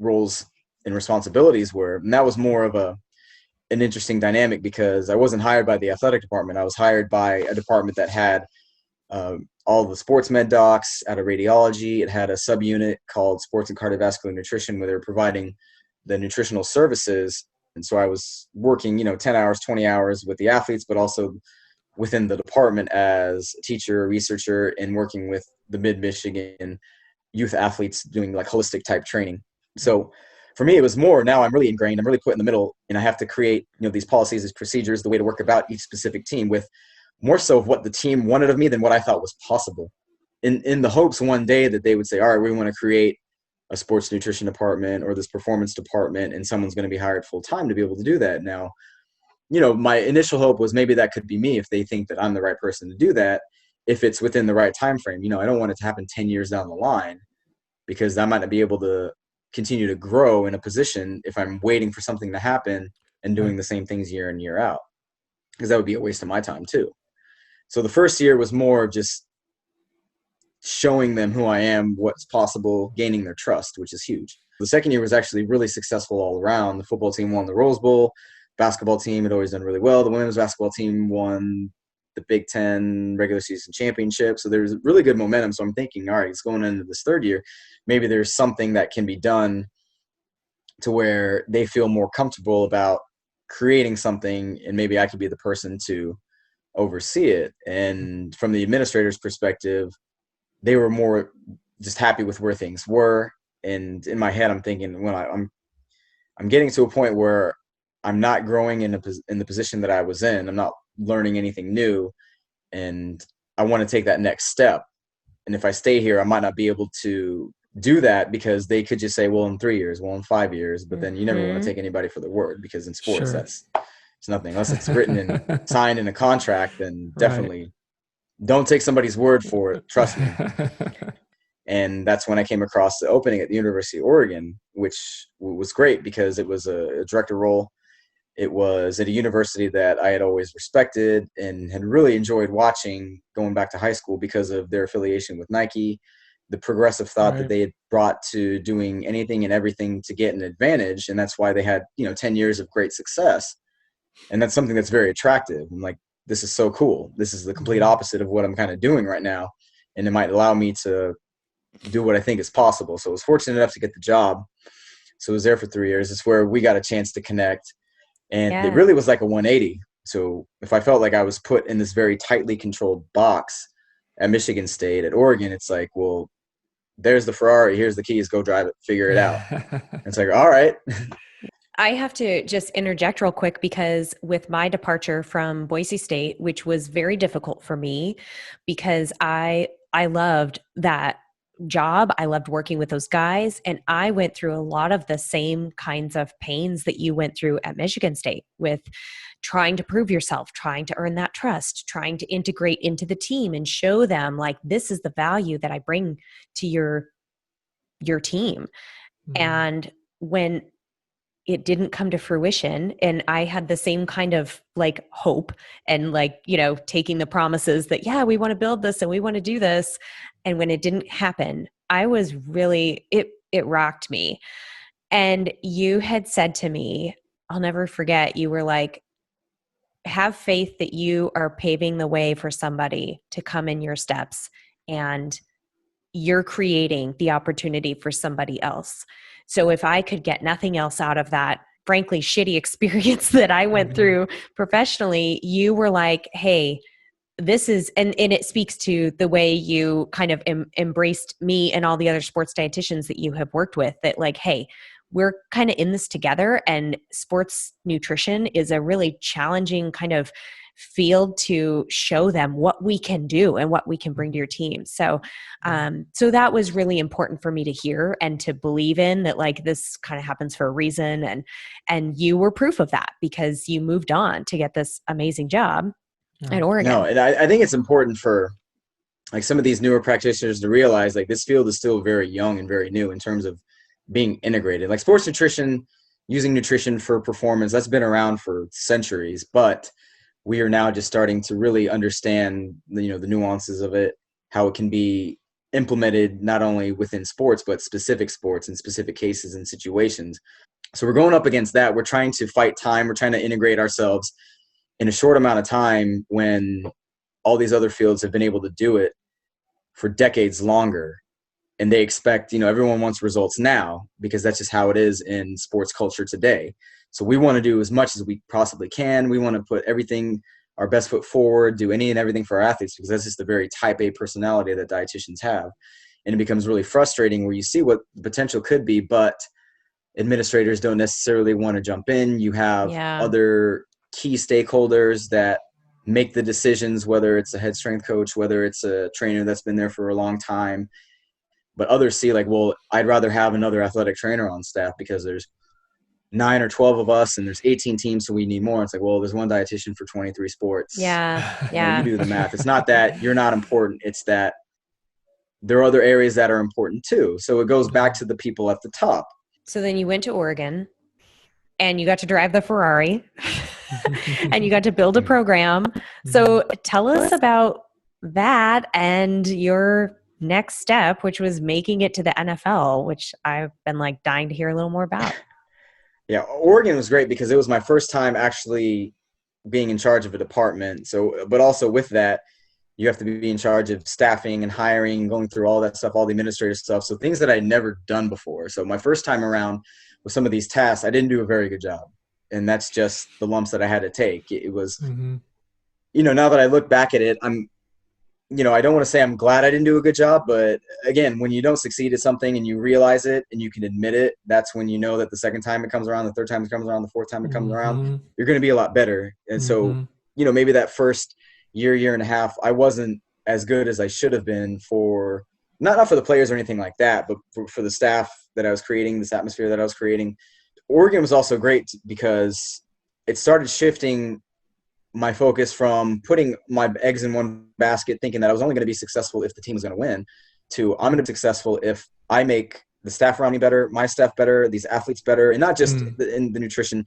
roles and responsibilities were. And that was more of an interesting dynamic because I wasn't hired by the athletic department. I was hired by a department that had all the sports med docs out of radiology. It had a subunit called sports and cardiovascular nutrition where they were providing the nutritional services. And so I was working, 10 hours, 20 hours with the athletes, but also within the department as a teacher, a researcher, and working with the Mid-Michigan youth athletes doing like holistic type training. So for me, it was more, now I'm really ingrained, I'm really put in the middle, and I have to create, these policies, these procedures, the way to work about each specific team with more so of what the team wanted of me than what I thought was possible. In the hopes one day that they would say, all right, we want to create a sports nutrition department or this performance department, and someone's going to be hired full time to be able to do that. Now, my initial hope was maybe that could be me if they think that I'm the right person to do that, if it's within the right time frame. I don't want it to happen 10 years down the line because I might not be able to continue to grow in a position if I'm waiting for something to happen and doing the same things year in, year out, because that would be a waste of my time too. So the first year was more just showing them who I am, what's possible, gaining their trust, which is huge. The second year was actually really successful all around. The football team won the Rose Bowl. Basketball team had always done really well. The women's basketball team won the Big Ten regular season championship. So there's really good momentum. So I'm thinking, all right, it's going into this third year. Maybe there's something that can be done to where they feel more comfortable about creating something, and maybe I could be the person to oversee it. And from the administrator's perspective, they were more just happy with where things were. And in my head, I'm thinking, when I'm getting to a point where I'm not growing in the position that I was in. I'm not learning anything new, and I want to take that next step. And if I stay here, I might not be able to do that, because they could just say, well, in 3 years, well, in 5 years, but then you never want to take anybody for their word, because in sports, it's nothing unless it's written and signed in a contract. Then definitely don't take somebody's word for it. Trust me. And that's when I came across the opening at the University of Oregon, which was great because it was a director role. It was at a university that I had always respected and had really enjoyed watching going back to high school because of their affiliation with Nike, the progressive thought that they had brought to doing anything and everything to get an advantage. And that's why they had, 10 years of great success. And that's something that's very attractive. I'm like, this is so cool. This is the complete opposite of what I'm kind of doing right now. And it might allow me to do what I think is possible. So I was fortunate enough to get the job. So I was there for 3 years. It's where we got a chance to connect. And it really was like a 180. So if I felt like I was put in this very tightly controlled box at Michigan State, at Oregon, it's like, well, there's the Ferrari, here's the keys, go drive it, figure it out. It's like, all right. I have to just interject real quick, because with my departure from Boise State, which was very difficult for me, because I loved that job. I loved working with those guys. And I went through a lot of the same kinds of pains that you went through at Michigan State, with trying to prove yourself, trying to earn that trust, trying to integrate into the team and show them, like, this is the value that I bring to your team. And when it didn't come to fruition, and I had the same kind of like hope and taking the promises that, we want to build this and we want to do this. And when it didn't happen, I was really, it rocked me. And you had said to me, I'll never forget, you were like, have faith that you are paving the way for somebody to come in your steps, and you're creating the opportunity for somebody else. So if I could get nothing else out of that, frankly, shitty experience that I went through professionally, you were like, hey, this is, and it speaks to the way you kind of embraced me and all the other sports dietitians that you have worked with, that like, hey, we're kind of in this together, and sports nutrition is a really challenging kind of field to show them what we can do and what we can bring to your team. So, so that was really important for me to hear and to believe in, that like this kind of happens for a reason. And you were proof of that, because you moved on to get this amazing job at Oregon. No, and I think it's important for like some of these newer practitioners to realize like this field is still very young and very new in terms of being integrated. Like sports nutrition, using nutrition for performance, that's been around for centuries, but we are now just starting to really understand the nuances of it, how it can be implemented not only within sports, but specific sports and specific cases and situations. So we're going up against that. We're trying to fight time. We're trying to integrate ourselves in a short amount of time when all these other fields have been able to do it for decades longer. And they expect, everyone wants results now, because that's just how it is in sports culture today. So we want to do as much as we possibly can. We want to put everything, our best foot forward, do any and everything for our athletes, because that's just the very type A personality that dietitians have. And it becomes really frustrating where you see what the potential could be, but administrators don't necessarily want to jump in. You have other key stakeholders that make the decisions, whether it's a head strength coach, whether it's a trainer that's been there for a long time. But others see like, well, I'd rather have another athletic trainer on staff because there's 9 or 12 of us and there's 18 teams, so we need more. It's like, well, there's one dietitian for 23 sports. Yeah. You do the math. It's not that you're not important. It's that there are other areas that are important too. So it goes back to the people at the top. So then you went to Oregon and you got to drive the Ferrari and you got to build a program. So tell us about that and your next step, which was making it to the NFL, which I've been like dying to hear a little more about. Yeah, Oregon was great because it was my first time actually being in charge of a department. So, but also with that, you have to be in charge of staffing and hiring, going through all that stuff, all the administrative stuff. So things that I'd never done before. So my first time around with some of these tasks, I didn't do a very good job. And that's just the lumps that I had to take. It was, now that I look back at it, I don't want to say I'm glad I didn't do a good job, but again, when you don't succeed at something and you realize it and you can admit it, that's when you know that the second time it comes around, the third time it comes around, the fourth time it comes around, you're going to be a lot better. And so, maybe that first year and a half, I wasn't as good as I should have been for, not for the players or anything like that, but for the staff that I was creating, this atmosphere that I was creating. Oregon was also great because it started shifting my focus from putting my eggs in one basket, thinking that I was only going to be successful if the team was going to win, to I'm going to be successful if I make the staff around me better, my staff better, these athletes better, and not just in the nutrition,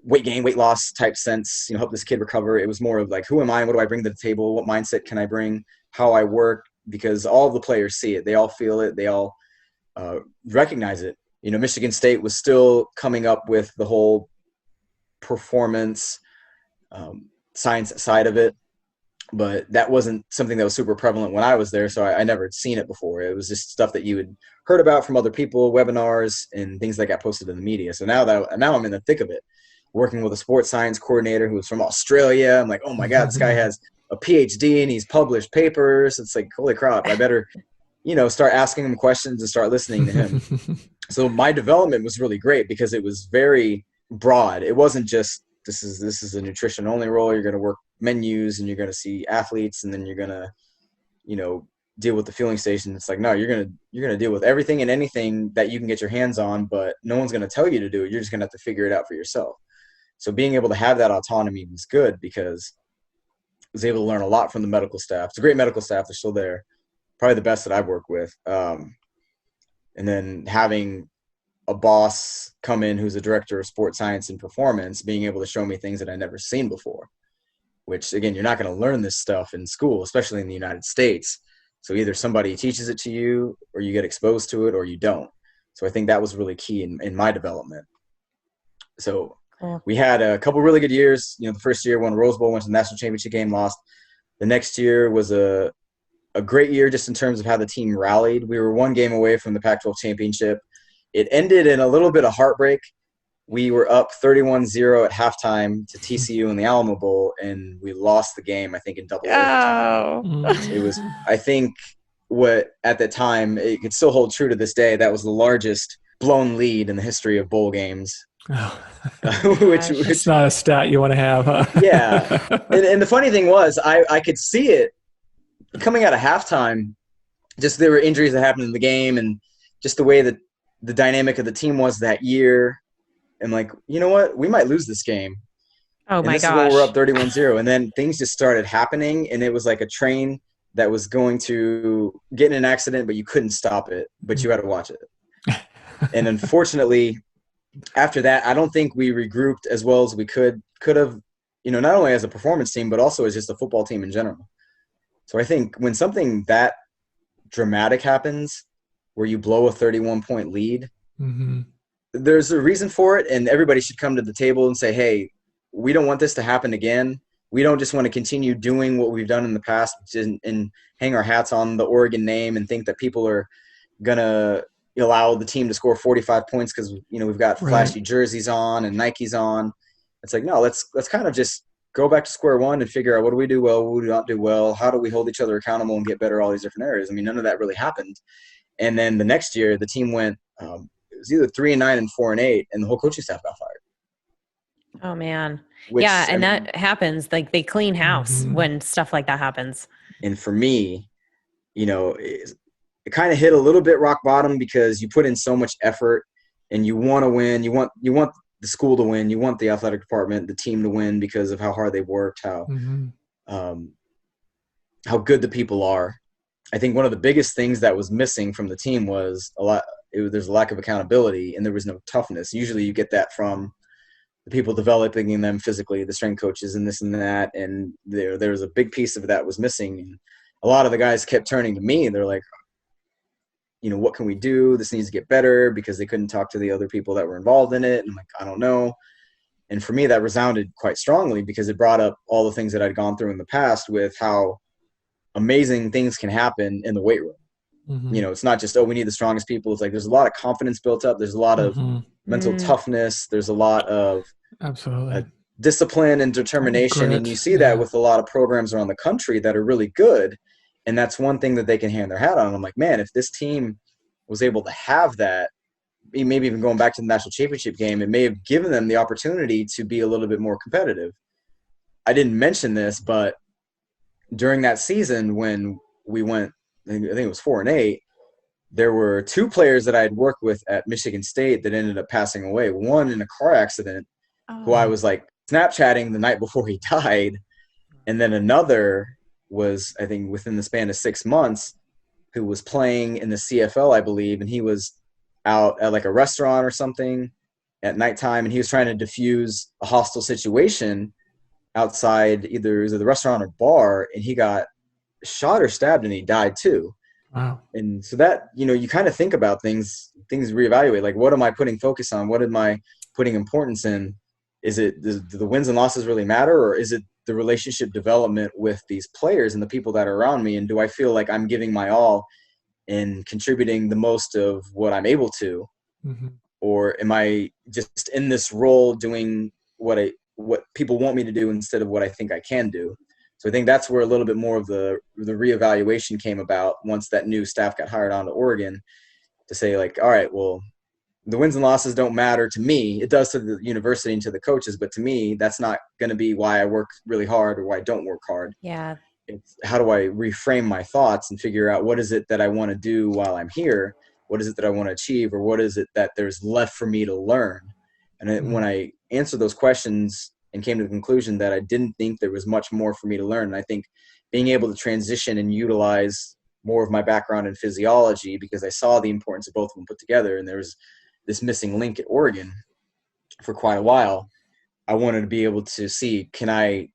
weight gain, weight loss type sense, help this kid recover. It was more of like, who am I? What do I bring to the table? What mindset can I bring? How I work? Because all the players see it. They all feel it. They all recognize it. Michigan State was still coming up with the whole performance science side of it, but that wasn't something that was super prevalent when I was there. So I never had seen it before. It was just stuff that you had heard about from other people, webinars and things that got posted in the media. So now I'm in the thick of it, working with a sports science coordinator who was from Australia. I'm like, oh my God, this guy has a PhD and he's published papers. It's like, holy crap, I better, start asking him questions and start listening to him. So my development was really great because it was very broad. It wasn't just, this is a nutrition only role. You're going to work menus and you're going to see athletes and then you're going to, deal with the fueling station. It's like, no, you're going to deal with everything and anything that you can get your hands on, but no one's going to tell you to do it. You're just going to have to figure it out for yourself. So being able to have that autonomy was good because I was able to learn a lot from the medical staff. It's a great medical staff. They're still there. Probably the best that I've worked with. And then having a boss come in who's a director of sports science and performance, being able to show me things that I'd never seen before, which again, you're not going to learn this stuff in school, especially in the United States. So either somebody teaches it to you or you get exposed to it or you don't. So I think that was really key in my development. So we had a couple really good years. The first year won Rose Bowl, went to the national championship game, lost. The next year was a great year just in terms of how the team rallied. We were one game away from the Pac-12 championship. It ended in a little bit of heartbreak. We were up 31-0 at halftime to TCU in the Alamo Bowl, and we lost the game, I think, in double overtime. It was, I think, what at the time, it could still hold true to this day, that was the largest blown lead in the history of bowl games. Which it's not a stat you want to have, huh? Yeah. And the funny thing was, I could see it coming out of halftime. Just there were injuries that happened in the game, and just the way that the dynamic of the team was that year. And like, you know what? We might lose this game. Oh my gosh. This is when we're up 31-0. And then things just started happening, and it was like a train that was going to get in an accident, but you couldn't stop it, but you had to watch it. And unfortunately, after that, I don't think we regrouped as well as we could have, not only as a performance team, but also as just a football team in general. So I think when something that dramatic happens, where you blow a 31-point lead, there's a reason for it, and everybody should come to the table and say, hey, we don't want this to happen again. We don't just want to continue doing what we've done in the past and hang our hats on the Oregon name and think that people are going to allow the team to score 45 points because, we've got flashy jerseys on and Nikes on. It's like, no, let's kind of just go back to square one and figure out what do we do well, what do we not do well, how do we hold each other accountable and get better all these different areas. I mean, none of that really happened. And then the next year, the team went it was either 3-9 and 4-8, and the whole coaching staff got fired. Oh man. That happens. Like they clean house when stuff like that happens. And for me, it kind of hit a little bit rock bottom because you put in so much effort and you want to win. You want the school to win. You want the athletic department, the team to win because of how hard they've worked, how good the people are. I think one of the biggest things that was missing from the team was there's a lack of accountability and there was no toughness. Usually you get that from the people developing them physically, the strength coaches and this and that. And there was a big piece of that was missing. And a lot of the guys kept turning to me and they're like, what can we do? This needs to get better because they couldn't talk to the other people that were involved in it. And I'm like, I don't know. And for me, that resounded quite strongly because it brought up all the things that I'd gone through in the past with how amazing things can happen in the weight room. Mm-hmm. You know, it's not just, oh, we need the strongest people. It's like there's a lot of confidence built up. There's a lot of mental toughness. There's a lot of Absolutely. discipline and determination. Grit, And you see that with a lot of programs around the country that are really good. And that's one thing that they can hang their hat on. I'm like, man, if this team was able to have that, maybe even going back to the national championship game, it may have given them the opportunity to be a little bit more competitive. I didn't mention this, but during that season when we went, I think it was 4-8, there were 2 players that I had worked with at Michigan State that ended up passing away. One in a car accident, who I was like Snapchatting the night before he died. And then another was, I think, within the span of 6 months, who was playing in the CFL, I believe, and he was out at like a restaurant or something at nighttime, and he was trying to diffuse a hostile situation outside either the restaurant or bar, and he got shot or stabbed and he died too. Wow. And so that, you know, you kind of think about things reevaluate, like, what am I putting focus on? What am I putting importance in? Is it, do the wins and losses really matter, or is it the relationship development with these players and the people that are around me? And do I feel like I'm giving my all and contributing the most of what I'm able to? Mm-hmm. Or am I just in this role doing what people want me to do instead of what I think I can do? So I think that's where a little bit more of the reevaluation came about once that new staff got hired on to Oregon, to say like, all right, well, the wins and losses don't matter to me. It does to the university and to the coaches, but to me, that's not going to be why I work really hard or why I don't work hard. Yeah. It's how do I reframe my thoughts and figure out what is it that I want to do while I'm here? What is it that I want to achieve? Or what is it that there's left for me to learn? And when I answered those questions and came to the conclusion that I didn't think there was much more for me to learn, and I think being able to transition and utilize more of my background in physiology, because I saw the importance of both of them put together, and there was this missing link at Oregon for quite a while. I wanted to be able to see, can I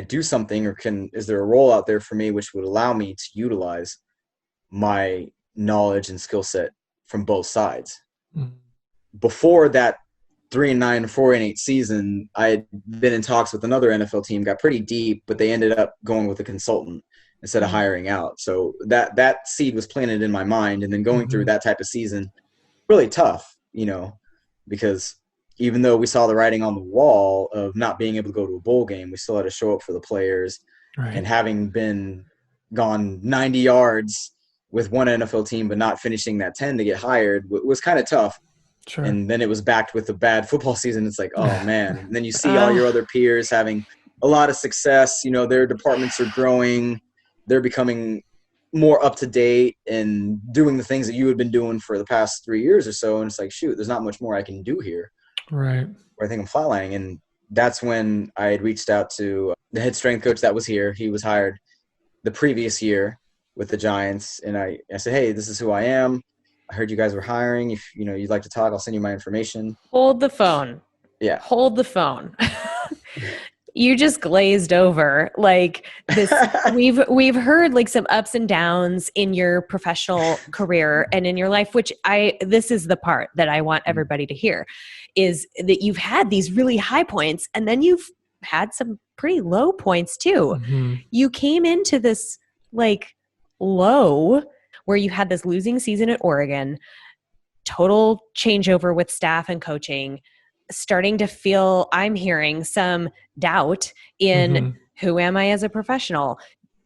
do something, or is there a role out there for me which would allow me to utilize my knowledge and skill set from both sides? Mm-hmm. Before that 3-9, 4-8 season, I had been in talks with another NFL team, got pretty deep, but they ended up going with a consultant instead of hiring out. So that seed was planted in my mind. And then going through that type of season, really tough, you know, because even though we saw the writing on the wall of not being able to go to a bowl game, we still had to show up for the players. Right. And having been gone 90 yards with one NFL team, but not finishing that 10 to get hired was kind of tough. Sure. And then it was backed with a bad football season. It's like, oh man. And then you see all your other peers having a lot of success, you know, their departments are growing, they're becoming more up to date and doing the things that you had been doing for the past 3 years or so. And it's like, shoot, there's not much more I can do here. Right. Or I think I'm flatlining. And that's when I had reached out to the head strength coach that was here. He was hired the previous year with the Giants. And I said, hey, this is who I am. I heard you guys were hiring. If you know you'd like to talk, I'll send you my information. Hold the phone. Yeah. Hold the phone. You just glazed over like this. We've heard like some ups and downs in your professional career and in your life, which this is the part that I want everybody to hear, is that you've had these really high points and then you've had some pretty low points too. Mm-hmm. You came into this like low where you had this losing season at Oregon, total changeover with staff and coaching, starting to feel, I'm hearing some doubt in who am I as a professional?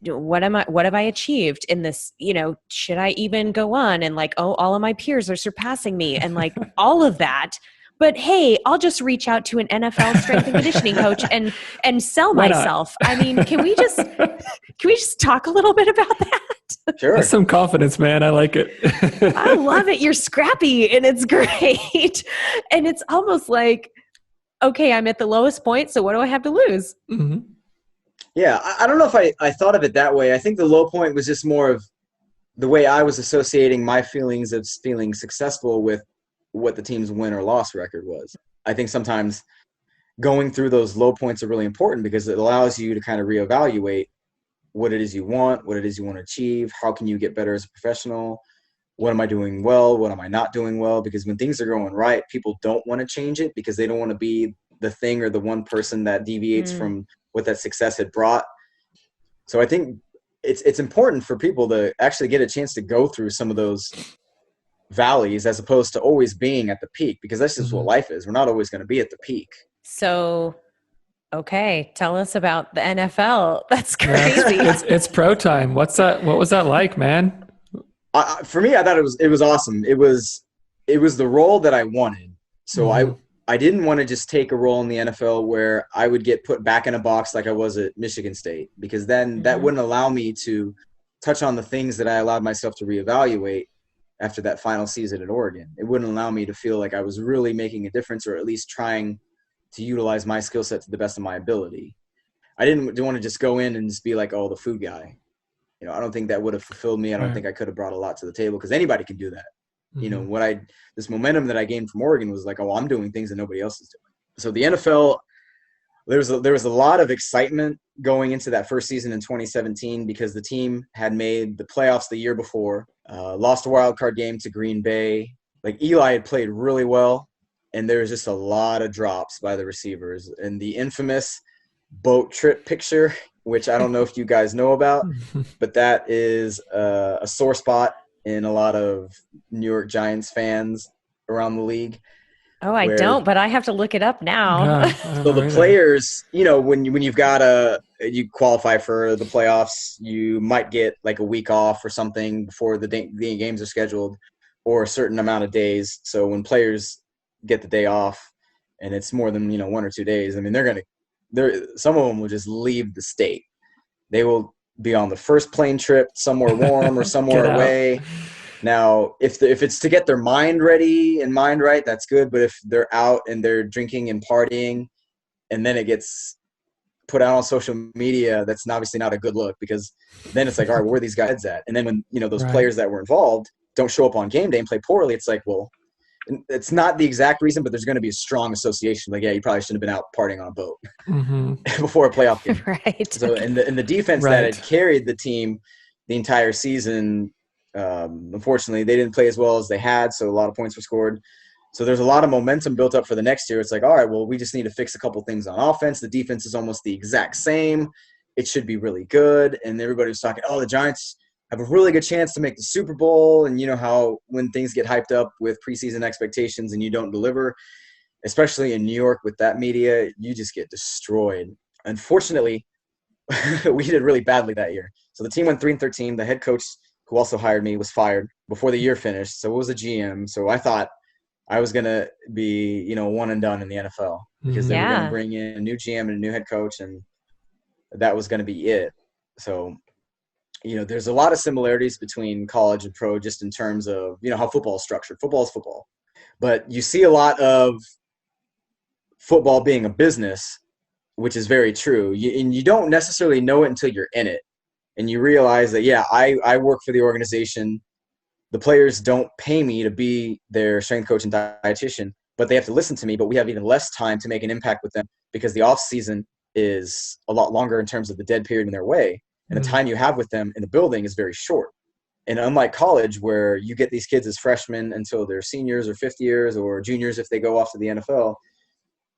What have I achieved in this? You know, should I even go on? And like, oh, all of my peers are surpassing me and like all of that. But hey, I'll just reach out to an NFL strength and conditioning coach and sell myself. I mean, can we just talk a little bit about that? Sure. That's some confidence, man. I like it. I love it. You're scrappy and it's great. And it's almost like, okay, I'm at the lowest point. So what do I have to lose? Mm-hmm. Yeah. I don't know if I thought of it that way. I think the low point was just more of the way I was associating my feelings of feeling successful with what the team's win or loss record was. I think sometimes going through those low points are really important because it allows you to kind of reevaluate what it is you want, what it is you want to achieve, how can you get better as a professional, what am I doing well, what am I not doing well? Because when things are going right, people don't want to change it because they don't want to be the thing or the one person that deviates from what that success had brought. So I think it's important for people to actually get a chance to go through some of those valleys as opposed to always being at the peak, because that's just what life is. We're not always going to be at the peak. So, okay, tell us about the NFL. That's crazy. It's pro time. What was that like, man? For me, I thought it was awesome. It was the role that I wanted. So I didn't want to just take a role in the NFL where I would get put back in a box like I was at Michigan State, because then that wouldn't allow me to touch on the things that I allowed myself to reevaluate after that final season at Oregon. It wouldn't allow me to feel like I was really making a difference, or at least trying to utilize my skill set to the best of my ability. I didn't want to just go in and just be like, oh, the food guy. I don't think that would have fulfilled me. I don't think I could have brought a lot to the table, because anybody can do that. This momentum that I gained from Oregon was like, oh, I'm doing things that nobody else is doing. So the NFL, there was a lot of excitement going into that first season in 2017, because the team had made the playoffs the year before, lost a wild card game to Green Bay. Like, Eli had played really well, and there was just a lot of drops by the receivers. And the infamous boat trip picture, which I don't know if you guys know about, but that is a sore spot in a lot of New York Giants fans around the league. Oh, I don't, but I have to look it up now. So the players, when you've got you qualify for the playoffs, you might get like a week off or something before the games are scheduled, or a certain amount of days. So when players get the day off, and it's more than 1 or 2 days, I mean, some of them will just leave the state. They will be on the first plane trip somewhere warm or somewhere away. Now, if it's to get their mind ready and mind right, that's good. But if they're out and they're drinking and partying, and then it gets put out on social media, that's obviously not a good look, because then it's like, all right, where are these guys at? And then when those players that were involved don't show up on game day and play poorly, it's like, well, it's not the exact reason, but there's going to be a strong association. Like, yeah, you probably shouldn't have been out partying on a boat before a playoff game. Right. So, and the defense that had carried the team the entire season, unfortunately, they didn't play as well as they had. So a lot of points were scored. So there's a lot of momentum built up for the next year. It's like, all right, well, we just need to fix a couple things on offense. The defense is almost the exact same. It should be really good. And everybody was talking, oh, the Giants have a really good chance to make the Super Bowl. And you know how when things get hyped up with preseason expectations and you don't deliver, especially in New York with that media, you just get destroyed. Unfortunately, we did really badly that year. So the team went 3-13. The head coach, who also hired me, was fired before the year finished. So it was a GM. So I thought I was going to be, one and done in the NFL, because they were going to bring in a new GM and a new head coach, and that was going to be it. So there's a lot of similarities between college and pro, just in terms of, how football is structured. Football is football. But you see a lot of football being a business, which is very true. And you don't necessarily know it until you're in it. And you realize that, I work for the organization. The players don't pay me to be their strength coach and dietitian, but they have to listen to me. But we have even less time to make an impact with them, because the off season is a lot longer in terms of the dead period in their way. And the time you have with them in the building is very short. And unlike college, where you get these kids as freshmen until they're seniors or fifth years or juniors if they go off to the NFL,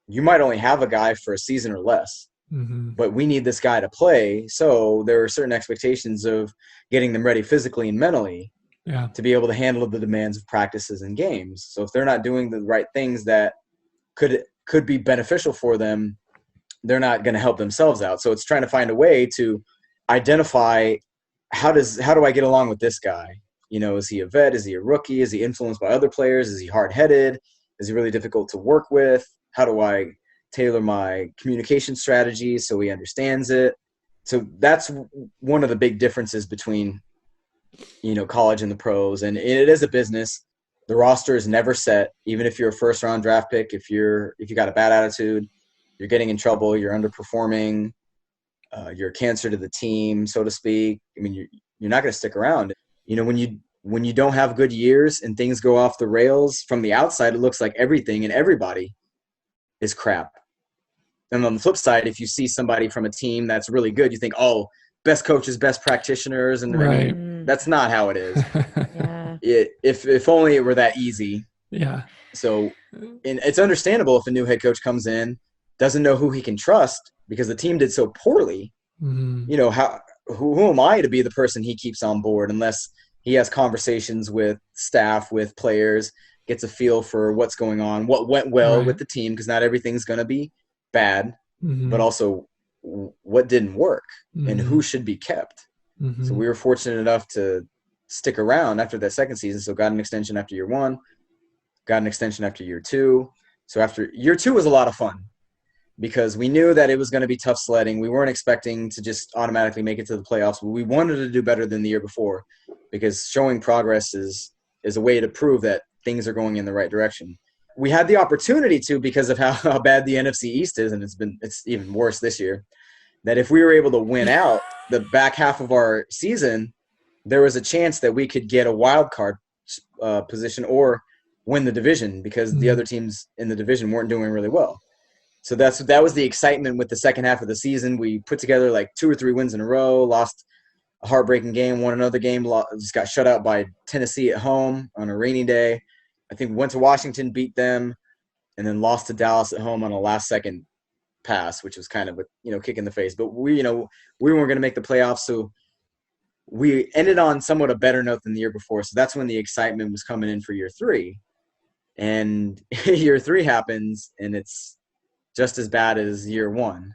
you might only have a guy for a season or less. But we need this guy to play. So there are certain expectations of getting them ready physically and mentally to be able to handle the demands of practices and games. So if they're not doing the right things that could be beneficial for them, they're not going to help themselves out. So it's trying to find a way to identify, how do I get along with this guy? Is he a vet? Is he a rookie? Is he influenced by other players? Is he hard-headed? Is he really difficult to work with? How do I tailor my communication strategy so he understands it? So that's one of the big differences between, college and the pros. And it is a business. The roster is never set. Even if you're a first-round draft pick, if you got a bad attitude, you're getting in trouble, you're underperforming, you're a cancer to the team, so to speak. I mean, you're not going to stick around. When you don't have good years and things go off the rails, from the outside, it looks like everything and everybody is crap. And on the flip side, if you see somebody from a team that's really good, you think, oh, best coaches, best practitioners. And I mean, that's not how it is. If only it were that easy. Yeah. So, and it's understandable if a new head coach comes in doesn't know who he can trust because the team did so poorly. You know, who am I to be the person he keeps on board unless he has conversations with staff, with players, gets a feel for what's going on, what went well with the team, because not everything's going to be bad, but also what didn't work and who should be kept. So we were fortunate enough to stick around after that second season. So got an extension after year 1, got an extension after year 2. So after year 2 was a lot of fun because we knew that it was going to be tough sledding. We weren't expecting to just automatically make it to the playoffs, but we wanted to do better than the year before because showing progress is a way to prove that things are going in the right direction. We had the opportunity to, because of how bad the NFC East is, and it's even worse this year, that if we were able to win out the back half of our season, there was a chance that we could get a wild card position or win the division because the other teams in the division weren't doing really well. So that was the excitement with the second half of the season. We put together like 2 or 3 wins in a row, lost a heartbreaking game, won another game, just got shut out by Tennessee at home on a rainy day. I think we went to Washington, beat them, and then lost to Dallas at home on a last-second pass, which was kind of a kick in the face. But we weren't going to make the playoffs, so we ended on somewhat a better note than the year before. So that's when the excitement was coming in for year 3. And year 3 happens, and it's just as bad as year 1.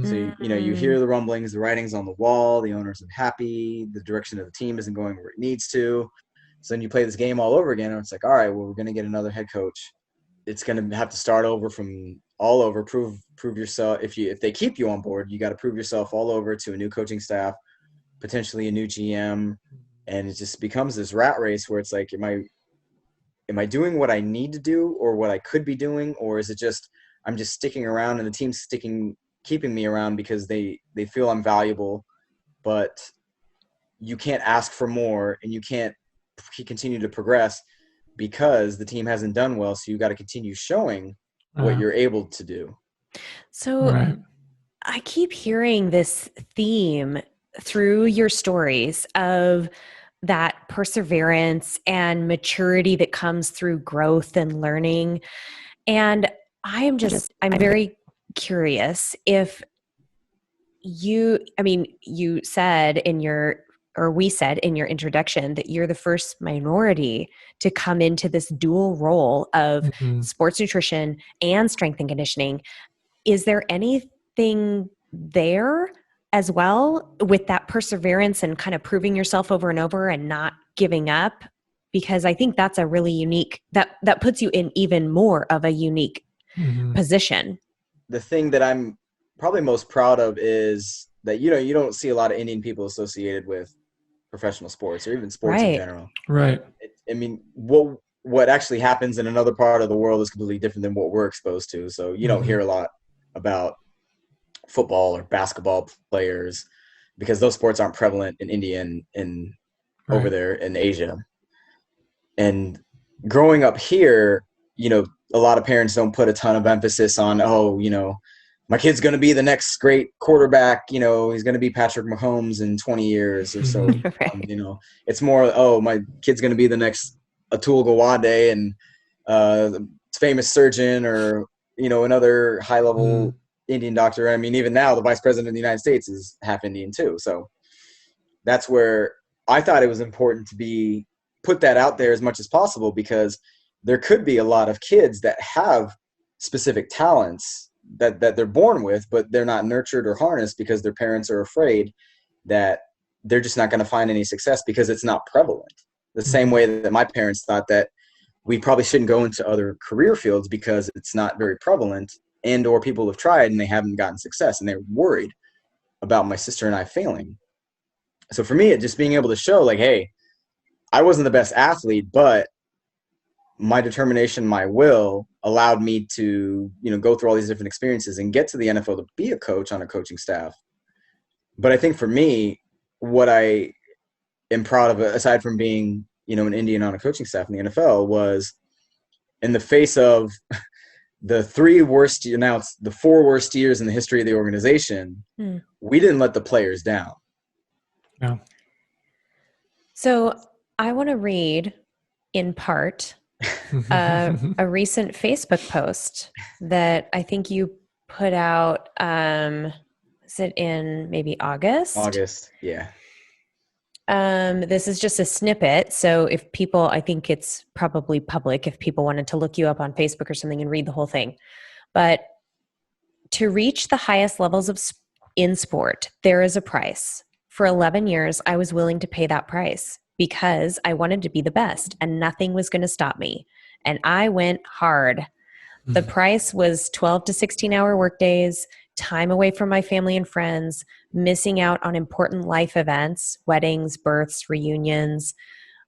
So, you hear the rumblings, the writing's on the wall, the owners are happy, the direction of the team isn't going where it needs to. So then you play this game all over again, and it's like, all right, well, we're going to get another head coach. It's going to have to start over from all over, prove yourself. If they keep you on board, you got to prove yourself all over to a new coaching staff, potentially a new GM. And it just becomes this rat race where it's like, am I doing what I need to do or what I could be doing? Or is it just, I'm just sticking around and the team's keeping me around because they feel I'm valuable, but you can't ask for more and you can't continue to progress because the team hasn't done well. So you got to continue showing what you're able to do. So I keep hearing this theme through your stories of that perseverance and maturity that comes through growth and learning. And I'm very curious if we said in your introduction that you're the first minority to come into this dual role of sports nutrition and strength and conditioning. Is there anything there as well with that perseverance and kind of proving yourself over and over and not giving up? Because I think that's a really unique, that puts you in even more of a unique position. The thing that I'm probably most proud of is that, you don't see a lot of Indian people associated with professional sports or even sports in general. Right. What actually happens in another part of the world is completely different than what we're exposed to. So you don't hear a lot about football or basketball players because those sports aren't prevalent in India and over there in Asia. And growing up here, a lot of parents don't put a ton of emphasis on, my kid's going to be the next great quarterback. He's going to be Patrick Mahomes in 20 years or so. It's more, my kid's going to be the next Atul Gawande and famous surgeon or, another high-level Indian doctor. I mean, even now, the vice president of the United States is half Indian too. So that's where I thought it was important to put that out there as much as possible because there could be a lot of kids that have specific talents that they're born with, but they're not nurtured or harnessed because their parents are afraid that they're just not going to find any success because it's not prevalent. The same way that my parents thought that we probably shouldn't go into other career fields because it's not very prevalent and or people have tried and they haven't gotten success and they're worried about my sister and I failing. So for me, it just being able to show like, hey, I wasn't the best athlete, but my determination, my will allowed me to, go through all these different experiences and get to the NFL to be a coach on a coaching staff. But I think for me, what I am proud of, aside from being, an Indian on a coaching staff in the NFL, was in the face of the 4 worst years in the history of the organization, we didn't let the players down. Yeah. So I want to read in part a recent Facebook post that I think you put out, is it in maybe August? August, yeah. This is just a snippet. So if people, I think it's probably public if people wanted to look you up on Facebook or something and read the whole thing. But to reach the highest levels of in sport, there is a price. For 11 years, I was willing to pay that price because I wanted to be the best and nothing was going to stop me. And I went hard. The price was 12 to 16-hour workdays, time away from my family and friends, missing out on important life events, weddings, births, reunions,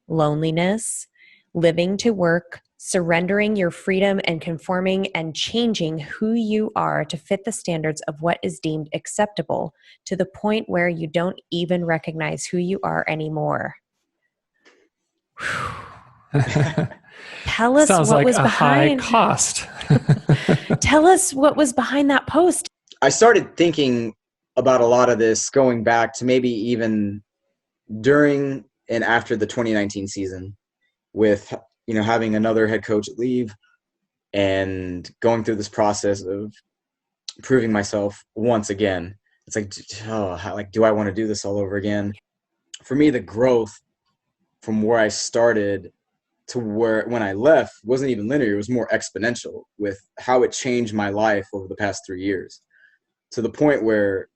loneliness, living to work, surrendering your freedom and conforming and changing who you are to fit the standards of what is deemed acceptable to the point where you don't even recognize who you are anymore. Tell us Sounds what like was a behind. high cost. Tell us what was behind that post. I started thinking about a lot of this going back to maybe even during and after the 2019 season with, having another head coach leave and going through this process of proving myself once again. It's like, do I want to do this all over again? For me, the growth from where I started to where when I left wasn't even linear. It was more exponential with how it changed my life over the past 3 years, to the point where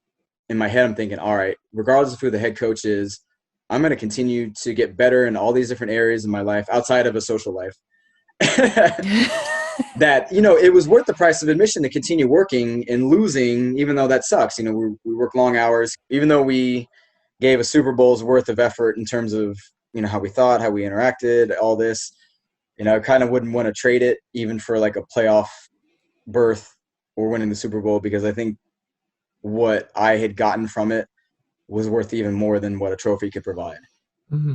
in my head I'm thinking, all right, regardless of who the head coach is, I'm going to continue to get better in all these different areas of my life outside of a social life. That, it was worth the price of admission to continue working and losing, even though that sucks. We work long hours, even though we gave a Super Bowl's worth of effort in terms of, how we thought, how we interacted, all this, I kind of wouldn't want to trade it even for like a playoff berth or winning the Super Bowl, because I think what I had gotten from it was worth even more than what a trophy could provide. Mm-hmm.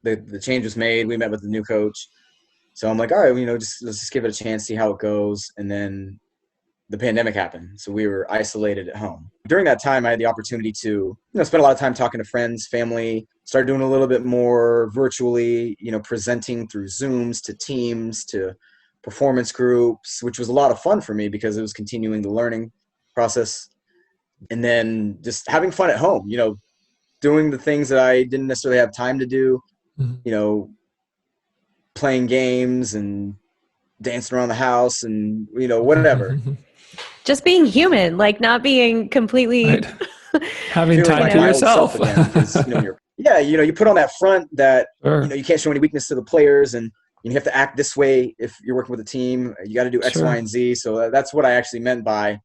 The change was made. We met with the new coach. So I'm like, all right, let's just give it a chance, see how it goes. And then the pandemic happened. So we were isolated at home. During that time, I had the opportunity to, spend a lot of time talking to friends, family, started doing a little bit more virtually, presenting through Zooms to teams, to performance groups, which was a lot of fun for me because it was continuing the learning process. And then just having fun at home, doing the things that I didn't necessarily have time to do, playing games and dancing around the house and, whatever. Just being human, like not being completely right. Having time to yourself. Again, because, you put on that front that, sure. You can't show any weakness to the players, and you have to act this way if you're working with a team. You got to do X, sure. Y, and Z. So that's what I actually meant by,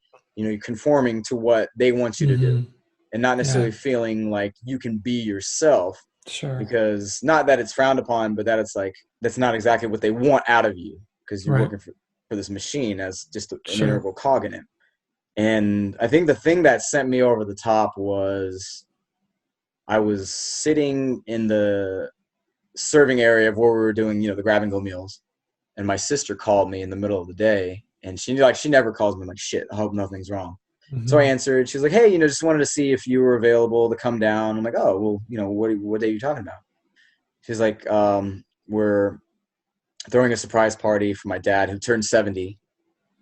conforming to what they want you to do, and not necessarily feeling like you can be yourself. Sure. Because not that it's frowned upon, but that it's like, that's not exactly what they want out of you, because you're working for this machine as just an integral cog in it. And I think the thing that sent me over the top was I was sitting in the serving area of where we were doing, the grab and go meals. And my sister called me in the middle of the day, and she never calls me. I'm like, shit, I hope nothing's wrong. Mm-hmm. So I answered. She was like, hey, just wanted to see if you were available to come down. I'm like, oh, well, what day are you talking about? She's like, we're throwing a surprise party for my dad who turned 70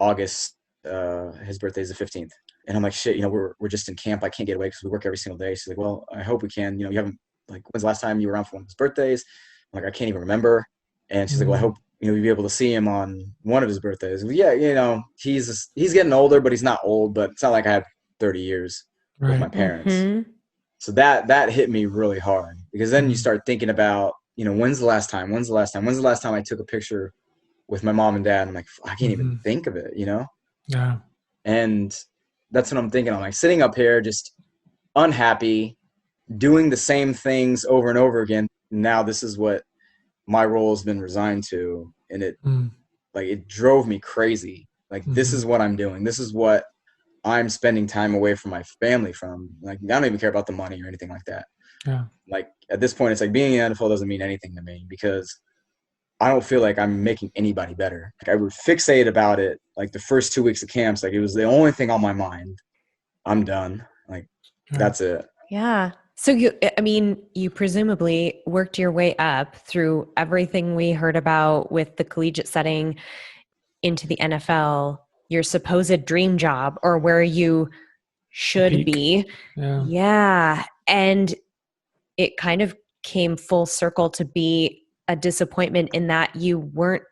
August. His birthday is the 15th. And I'm like, shit, we're just in camp. I can't get away because we work every single day. She's like, well, I hope we can. You haven't, like, when's the last time you were around for one of his birthdays? I'm like, I can't even remember. And she's like, well, I hope, you'll be able to see him on one of his birthdays. Yeah, he's getting older, but he's not old. But it's not like I had 30 years with my parents. Mm-hmm. So that hit me really hard, because then you start thinking about, when's the last time I took a picture with my mom and dad? And I'm like, I can't even think of it, Yeah. And that's what I'm thinking. I'm like sitting up here just unhappy, doing the same things over and over again. Now this is what my role has been resigned to. And it drove me crazy. Like, this is what I'm doing. This is what I'm spending time away from my family from. Like, I don't even care about the money or anything like that. Yeah. Like, at this point, it's like being in the NFL doesn't mean anything to me, because I don't feel like I'm making anybody better. Like, I would fixate about it. Like, the first 2 weeks of camps, like, it was the only thing on my mind. I'm done. Like, that's it. Yeah. So you presumably worked your way up through everything we heard about with the collegiate setting into the NFL. your supposed dream job or where you should Peak. be. Yeah. And it kind of came full circle to be a disappointment in that you weren't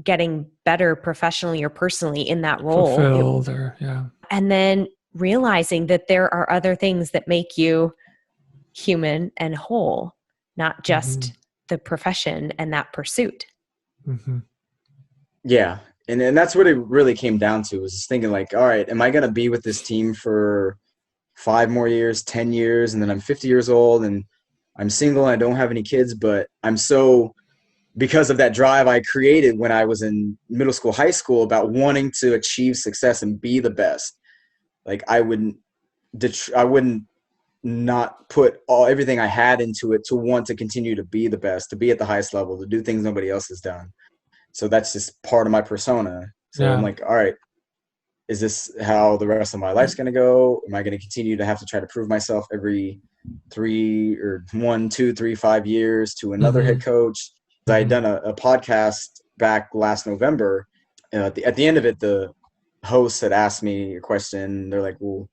getting better professionally or personally in that role. Fulfilled And then realizing that there are other things that make you human and whole, not just the profession and that pursuit. Yeah. And that's what it really came down to, was just thinking like, all right, am I going to be with this team for 5 more years, 10 years, and then I'm 50 years old and I'm single and I don't have any kids, but I'm so, because of that drive I created when I was in middle school, high school, about wanting to achieve success and be the best. Like I wouldn't not put everything I had into it to want to continue to be the best, to be at the highest level, to do things nobody else has done. So that's just part of my persona. So I'm like, all right, is this how the rest of my life's going to go? Am I going to continue to have to try to prove myself every 1, 2, 3, 5 years to another head coach? I had done a podcast back last November. At the end of it, the host had asked me a question. They're like, well,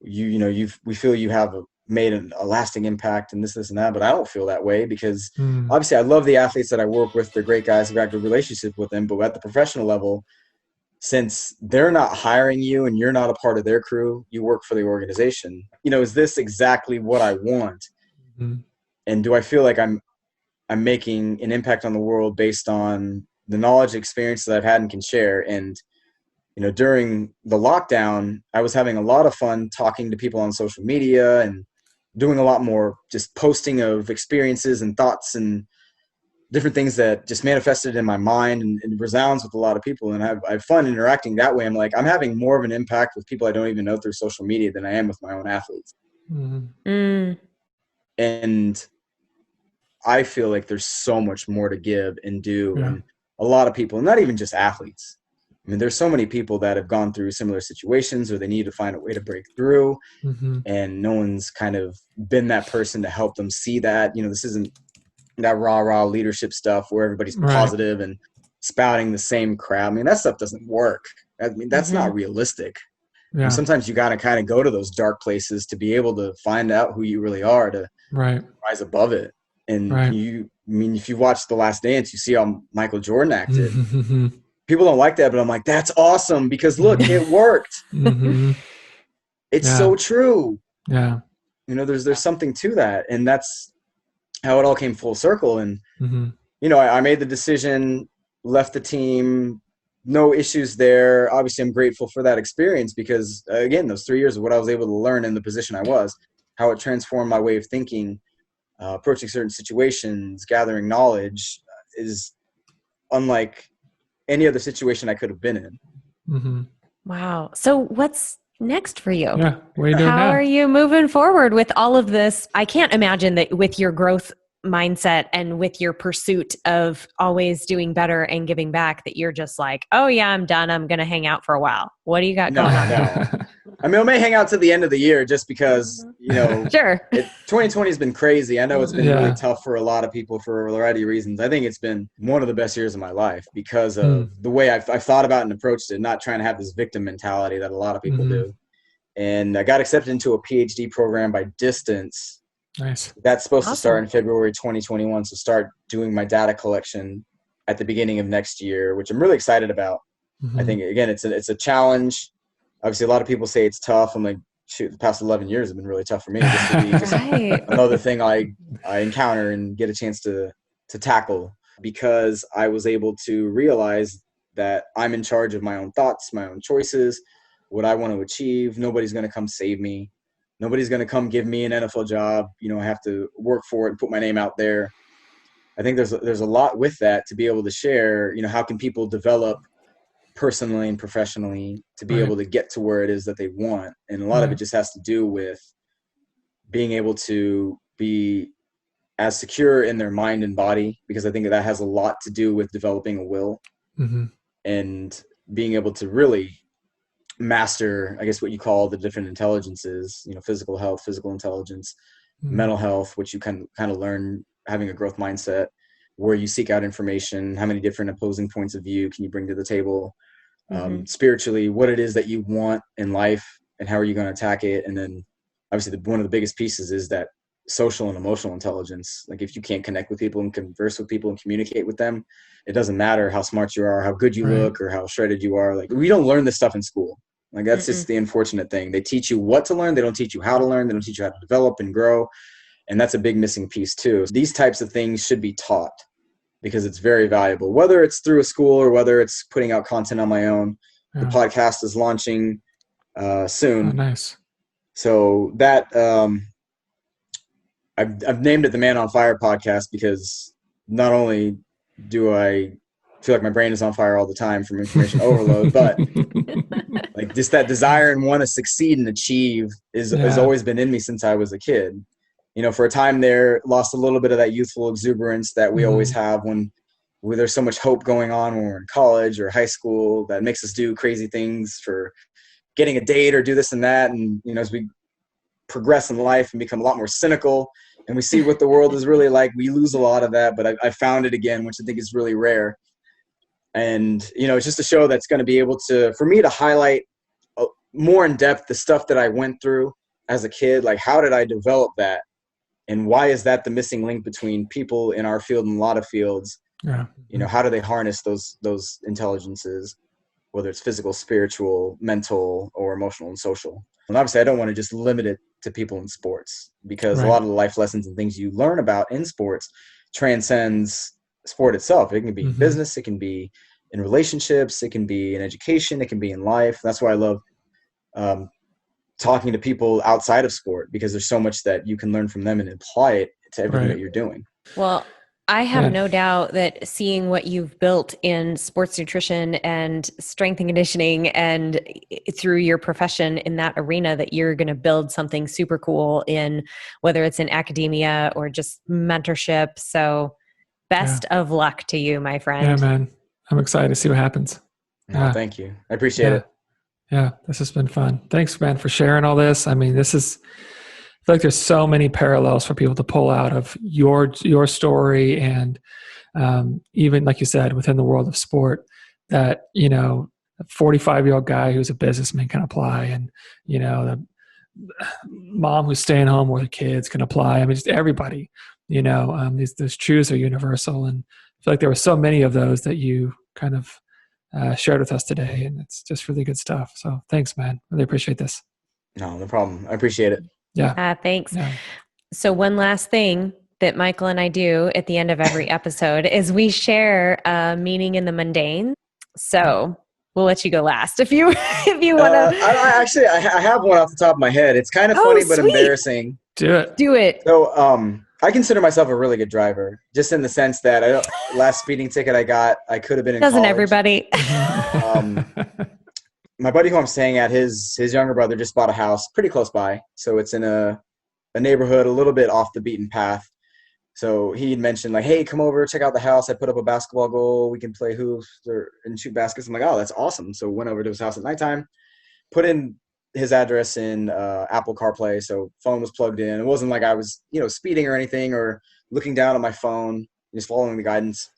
we feel you have made a lasting impact and this and that, but I don't feel that way because obviously I love the athletes that I work with. They're great guys. I've got a good relationship with them, but at the professional level, since they're not hiring you and you're not a part of their crew, you work for the organization. Is this exactly what I want? And do I feel like I'm making an impact on the world based on the knowledge, experience that I've had and can share? And during the lockdown, I was having a lot of fun talking to people on social media and doing a lot more just posting of experiences and thoughts and different things that just manifested in my mind and resounds with a lot of people. And I have fun interacting that way. I'm like, I'm having more of an impact with people I don't even know through social media than I am with my own athletes. And I feel like there's so much more to give and do. And a lot of people, not even just athletes. I mean, there's so many people that have gone through similar situations or they need to find a way to break through. And no one's kind of been that person to help them see that. This isn't that rah-rah leadership stuff where everybody's positive and spouting the same crowd. I mean, that stuff doesn't work. I mean, that's not realistic. And sometimes you got to kind of go to those dark places to be able to find out who you really are, to rise above it. And if you watch The Last Dance, you see how Michael Jordan acted. People don't like that, but I'm like, that's awesome because look, it worked. It's so true. There's something to that. And that's how it all came full circle. And, I made the decision, left the team, no issues there. Obviously I'm grateful for that experience because again, those 3 years of what I was able to learn in the position I was, how it transformed my way of thinking, approaching certain situations, gathering knowledge is unlike any other situation I could have been in. Wow. So what's next for you? What are you doing How now? are you moving forward with all of this? I can't imagine that with your growth mindset and with your pursuit of always doing better and giving back that you're just like, oh yeah, I'm done. I'm going to hang out for a while. What do you got going on? No. I mean, I may hang out to the end of the year just because, Sure. 2020 has been crazy. I know it's been really tough for a lot of people for a variety of reasons. I think it's been one of the best years of my life because of the way I've thought about and approached it, not trying to have this victim mentality that a lot of people do. And I got accepted into a PhD program by distance. Nice. That's supposed to start in February 2021. So start doing my data collection at the beginning of next year, which I'm really excited about. I think, again, it's a challenge. Obviously, a lot of people say it's tough. I'm like, shoot, the past 11 years have been really tough for me. This would be just another thing I encounter and get a chance to tackle because I was able to realize that I'm in charge of my own thoughts, my own choices, what I want to achieve. Nobody's going to come save me. Nobody's going to come give me an NFL job. I have to work for it and put my name out there. I think there's a lot with that to be able to share. How can people develop personally and professionally to be able to get to where it is that they want? And a lot of it just has to do with being able to be as secure in their mind and body, because I think that has a lot to do with developing a will and being able to really master, I guess, what you call the different intelligences, physical health, physical intelligence, mental health, which you can kind of learn having a growth mindset where you seek out information, how many different opposing points of view can you bring to the table, spiritually, what it is that you want in life and how are you going to attack it. And then obviously one of the biggest pieces is that social and emotional intelligence. Like if you can't connect with people and converse with people and communicate with them, it doesn't matter how smart you are, how good you look, or how shredded you are. Like we don't learn this stuff in school. Like that's just the unfortunate thing. They teach you what to learn. They don't teach you how to learn. They don't teach you how to develop and grow. And that's a big missing piece too. These types of things should be taught because it's very valuable, whether it's through a school or whether it's putting out content on my own. The podcast is launching soon. Oh, nice. So that I've named it the Man on Fire podcast because not only do I feel like my brain is on fire all the time from information overload, but like just that desire and want to succeed and achieve has always been in me since I was a kid. You know, for a time there, lost a little bit of that youthful exuberance that we always have when there's so much hope going on when we're in college or high school that makes us do crazy things for getting a date or do this and that. And, you know, as we progress in life and become a lot more cynical and we see what the world is really like, we lose a lot of that. But I found it again, which I think is really rare. And, you know, it's just a show that's going to be able to, for me to highlight more in depth the stuff that I went through as a kid. Like, how did I develop that? And why is that the missing link between people in our field and a lot of fields? You know, how do they harness those intelligences, whether it's physical, spiritual, mental, or emotional and social? And obviously I don't want to just limit it to people in sports because a lot of the life lessons and things you learn about in sports transcends sport itself. It can be business, it can be in relationships, it can be in education, it can be in life. That's why I love talking to people outside of sport because there's so much that you can learn from them and apply it to everything that you're doing. Well, I have no doubt that seeing what you've built in sports nutrition and strength and conditioning and through your profession in that arena, that you're going to build something super cool in, whether it's in academia or just mentorship. So best of luck to you, my friend. Yeah, man. I'm excited to see what happens. Thank you. I appreciate it. Yeah, this has been fun. Thanks, man, for sharing all this. I mean, I feel like there's so many parallels for people to pull out of your story and even, like you said, within the world of sport that, you know, a 45-year-old guy who's a businessman can apply, and, you know, the mom who's staying home with her kids can apply. I mean, just everybody, you know, these truths are universal. And I feel like there were so many of those that you kind of shared with us today, and it's just really good stuff. So thanks, man. Really appreciate this. No problem. I appreciate it. Yeah. Thanks. Yeah. So one last thing that Michael and I do at the end of every episode is we share a meaning in the mundane. So we'll let you go last if you want to. I have one off the top of my head. It's kind of funny, but embarrassing. Do it. So I consider myself a really good driver, just in the sense that last speeding ticket I got, I could have been in Doesn't college. Everybody? My buddy who I'm staying at, his younger brother just bought a house pretty close by. So it's in a neighborhood a little bit off the beaten path. So he had mentioned, like, hey, come over, check out the house. I put up a basketball goal. We can play hoops and shoot baskets. I'm like, oh, that's awesome. So went over to his house at nighttime, put in his address in Apple CarPlay. So phone was plugged in. It wasn't like I was, you know, speeding or anything or looking down at my phone, just following the guidance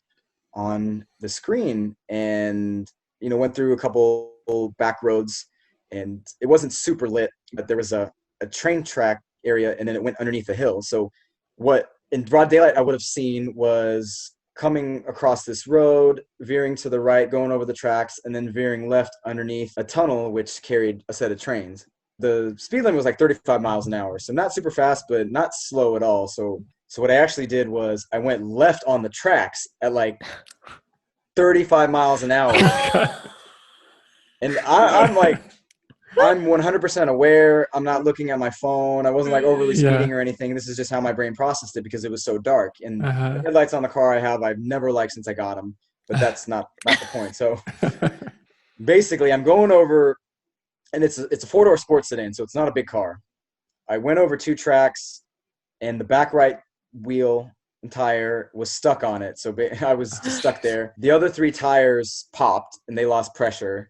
on the screen. And, you know, went through a couple back roads, and it wasn't super lit, but there was a train track area, and then it went underneath a hill. So what in broad daylight I would have seen was coming across this road, veering to the right, going over the tracks, and then veering left underneath a tunnel which carried a set of trains. The speed limit was like 35 miles an hour, so not super fast, but not slow at all. So what I actually did was I went left on the tracks at like 35 miles an hour. And I'm like, I'm 100% aware. I'm not looking at my phone. I wasn't like overly speeding or anything. This is just how my brain processed it because it was so dark. And the headlights on the car I've never liked since I got them, but that's not the point. So basically I'm going over, and it's a 4-door sports sedan, so it's not a big car. I went over 2 tracks, and the back right wheel and tire was stuck on it. So I was just stuck there. The other 3 tires popped and they lost pressure.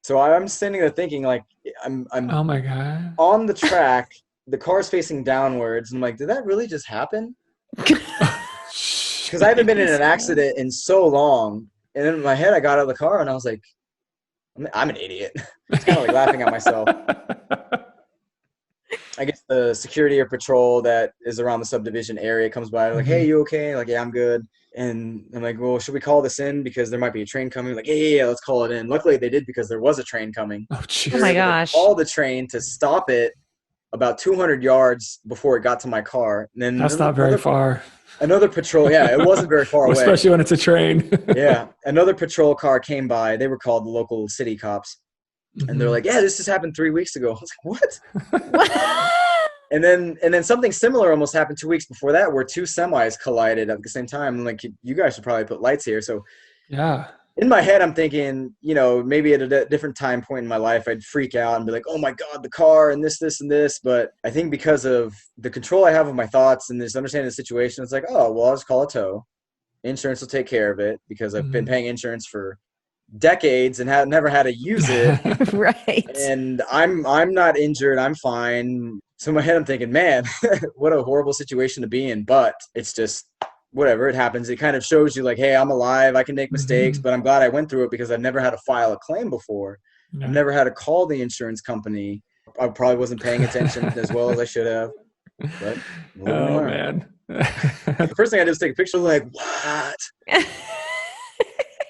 So I'm standing there thinking, like, I'm oh my God, on the track, the car's facing downwards. I'm like, did that really just happen? Because I haven't been in an accident in so long. And then in my head, I got out of the car and I was like, I'm an idiot. It's kind of like laughing at myself. I guess the security or patrol that is around the subdivision area comes by, like, hey, you okay? Like, yeah, I'm good. And I'm like, well, should we call this in because there might be a train coming? Like, yeah, let's call it in. Luckily, they did because there was a train coming. Oh, geez. Oh my gosh. Call the train to stop it about 200 yards before it got to my car. And then That's not very far. Another patrol, yeah, it wasn't very far away. Especially when it's a train. Yeah, another patrol car came by. They were called the local city cops. And they're like, yeah, this just happened 3 weeks ago. I was like, what? And then something similar almost happened 2 weeks before that, where two semis collided at the same time. I'm like, you guys should probably put lights here. So yeah, in my head, I'm thinking, maybe at a different time point in my life, I'd freak out and be like, oh my God, the car and this, and this. But I think because of the control I have of my thoughts and just understanding the situation, it's like, oh, well, I'll just call a tow. Insurance will take care of it because I've been paying insurance for decades and have never had to use it. Right. And I'm not injured. I'm fine. So in my head, I'm thinking, man, what a horrible situation to be in. But it's just whatever, it happens. It kind of shows you like, hey, I'm alive. I can make mistakes, but I'm glad I went through it because I've never had to file a claim before. I've never had to call the insurance company. I probably wasn't paying attention as well as I should have. But oh man. The first thing I did was take a picture. Like, what?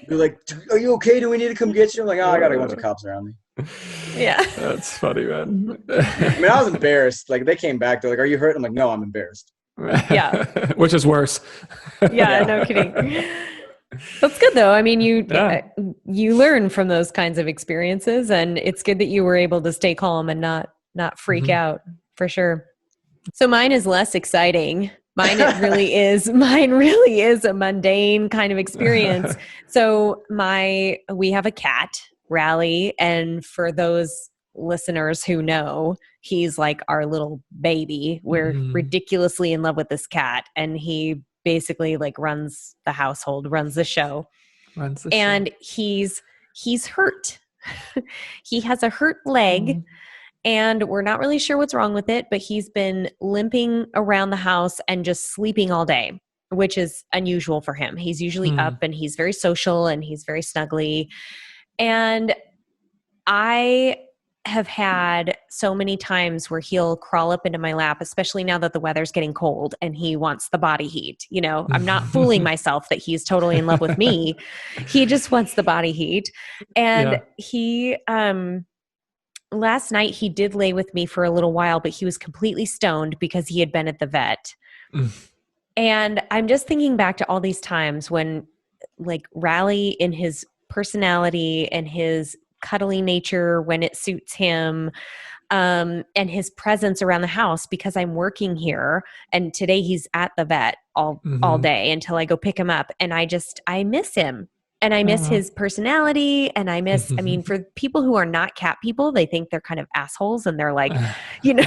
You're like, are you okay? Do we need to come get you? I'm like, oh, I got a bunch of cops around me. Yeah. That's funny, man. I mean, I was embarrassed. Like, they came back. They're like, are you hurt? I'm like, no, I'm embarrassed. Yeah. Which is worse. Yeah, no kidding. That's good though. I mean, you learn from those kinds of experiences, and it's good that you were able to stay calm and not freak out, for sure. So mine is less exciting. Mine really is a mundane kind of experience. So we have a cat, Rally, and for those listeners who know, he's like our little baby. We're ridiculously in love with this cat, and he basically like runs the household, runs the show. And he's hurt. He has a hurt leg. And we're not really sure what's wrong with it, but he's been limping around the house and just sleeping all day, which is unusual for him. He's usually up and he's very social and he's very snuggly. And I have had so many times where he'll crawl up into my lap, especially now that the weather's getting cold and he wants the body heat. You know, I'm not fooling myself that he's totally in love with me. He just wants the body heat. And he, last night he did lay with me for a little while, but he was completely stoned because he had been at the vet. And I'm just thinking back to all these times when like Rally in his personality and his cuddly nature when it suits him, and his presence around the house because I'm working here. And today he's at the vet all day until I go pick him up. And I miss him. And I miss his personality, and I mean, for people who are not cat people, they think they're kind of assholes, and they're like, you know,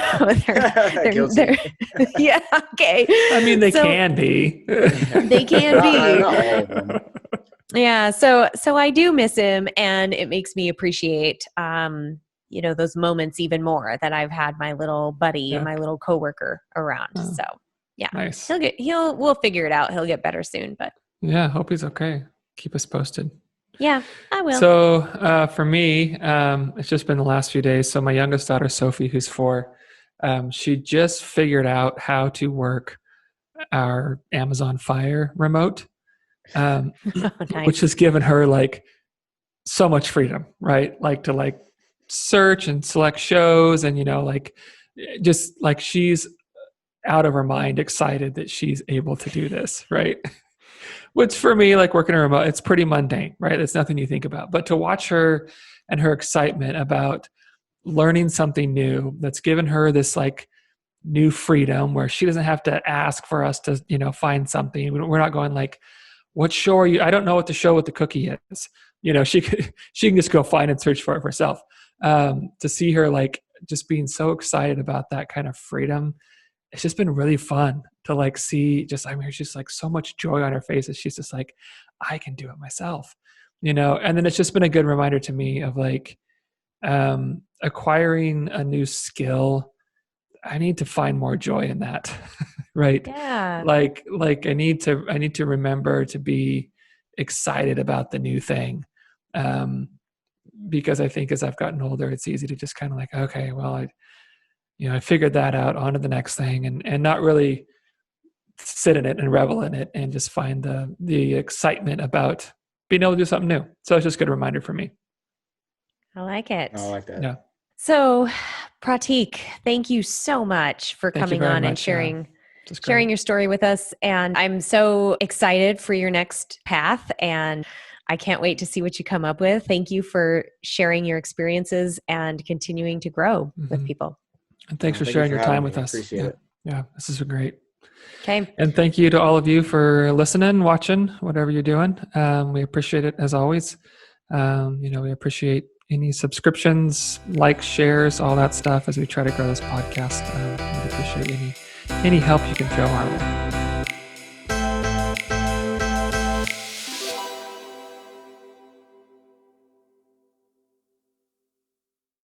they're yeah, okay. I mean, they can be. They can be. Yeah, so I do miss him, and it makes me appreciate, you know, those moments even more that I've had my little buddy, my little coworker around. So yeah, nice. We'll figure it out. He'll get better soon, but yeah, hope he's okay. Keep us posted. Yeah, I will. So for me, it's just been the last few days. So my youngest daughter, Sophie, who's 4, she just figured out how to work our Amazon Fire remote, nice. Which has given her like so much freedom, right? Like to like search and select shows, and you know, like just like she's out of her mind excited that she's able to do this, right? Which for me, like working a remote, it's pretty mundane, right? It's nothing you think about. But to watch her and her excitement about learning something new that's given her this like new freedom where she doesn't have to ask for us to, you know, find something. We're not going like, what show are you? I don't know what the show with the cookie is. You know, she can just go find and search for it herself. To see her like just being so excited about that kind of freedom, it's just been really fun to like see there's just like so much joy on her face as she's just like, I can do it myself, you know? And then it's just been a good reminder to me of like, acquiring a new skill. I need to find more joy in that. Right. Yeah. Like I need to remember to be excited about the new thing. because I think as I've gotten older, it's easy to just kind of like, okay, well, I figured that out, on to the next thing, and not really sit in it and revel in it and just find the excitement about being able to do something new. So it's just a good reminder for me. I like it. I like that. Yeah. So, Pratik, thank you so much for Thank you coming very on and much. sharing Just sharing great. your story with us. And I'm so excited for your next path, and I can't wait to see what you come up with. Thank you for sharing your experiences and continuing to grow with people. And thanks for Thank you sharing for your having time me. with I us. appreciate it. Yeah, this has been great. Okay. And thank you to all of you for listening, watching, whatever you're doing. We appreciate it as always. We appreciate any subscriptions, likes, shares, all that stuff as we try to grow this podcast. We'd appreciate any help you can throw our way.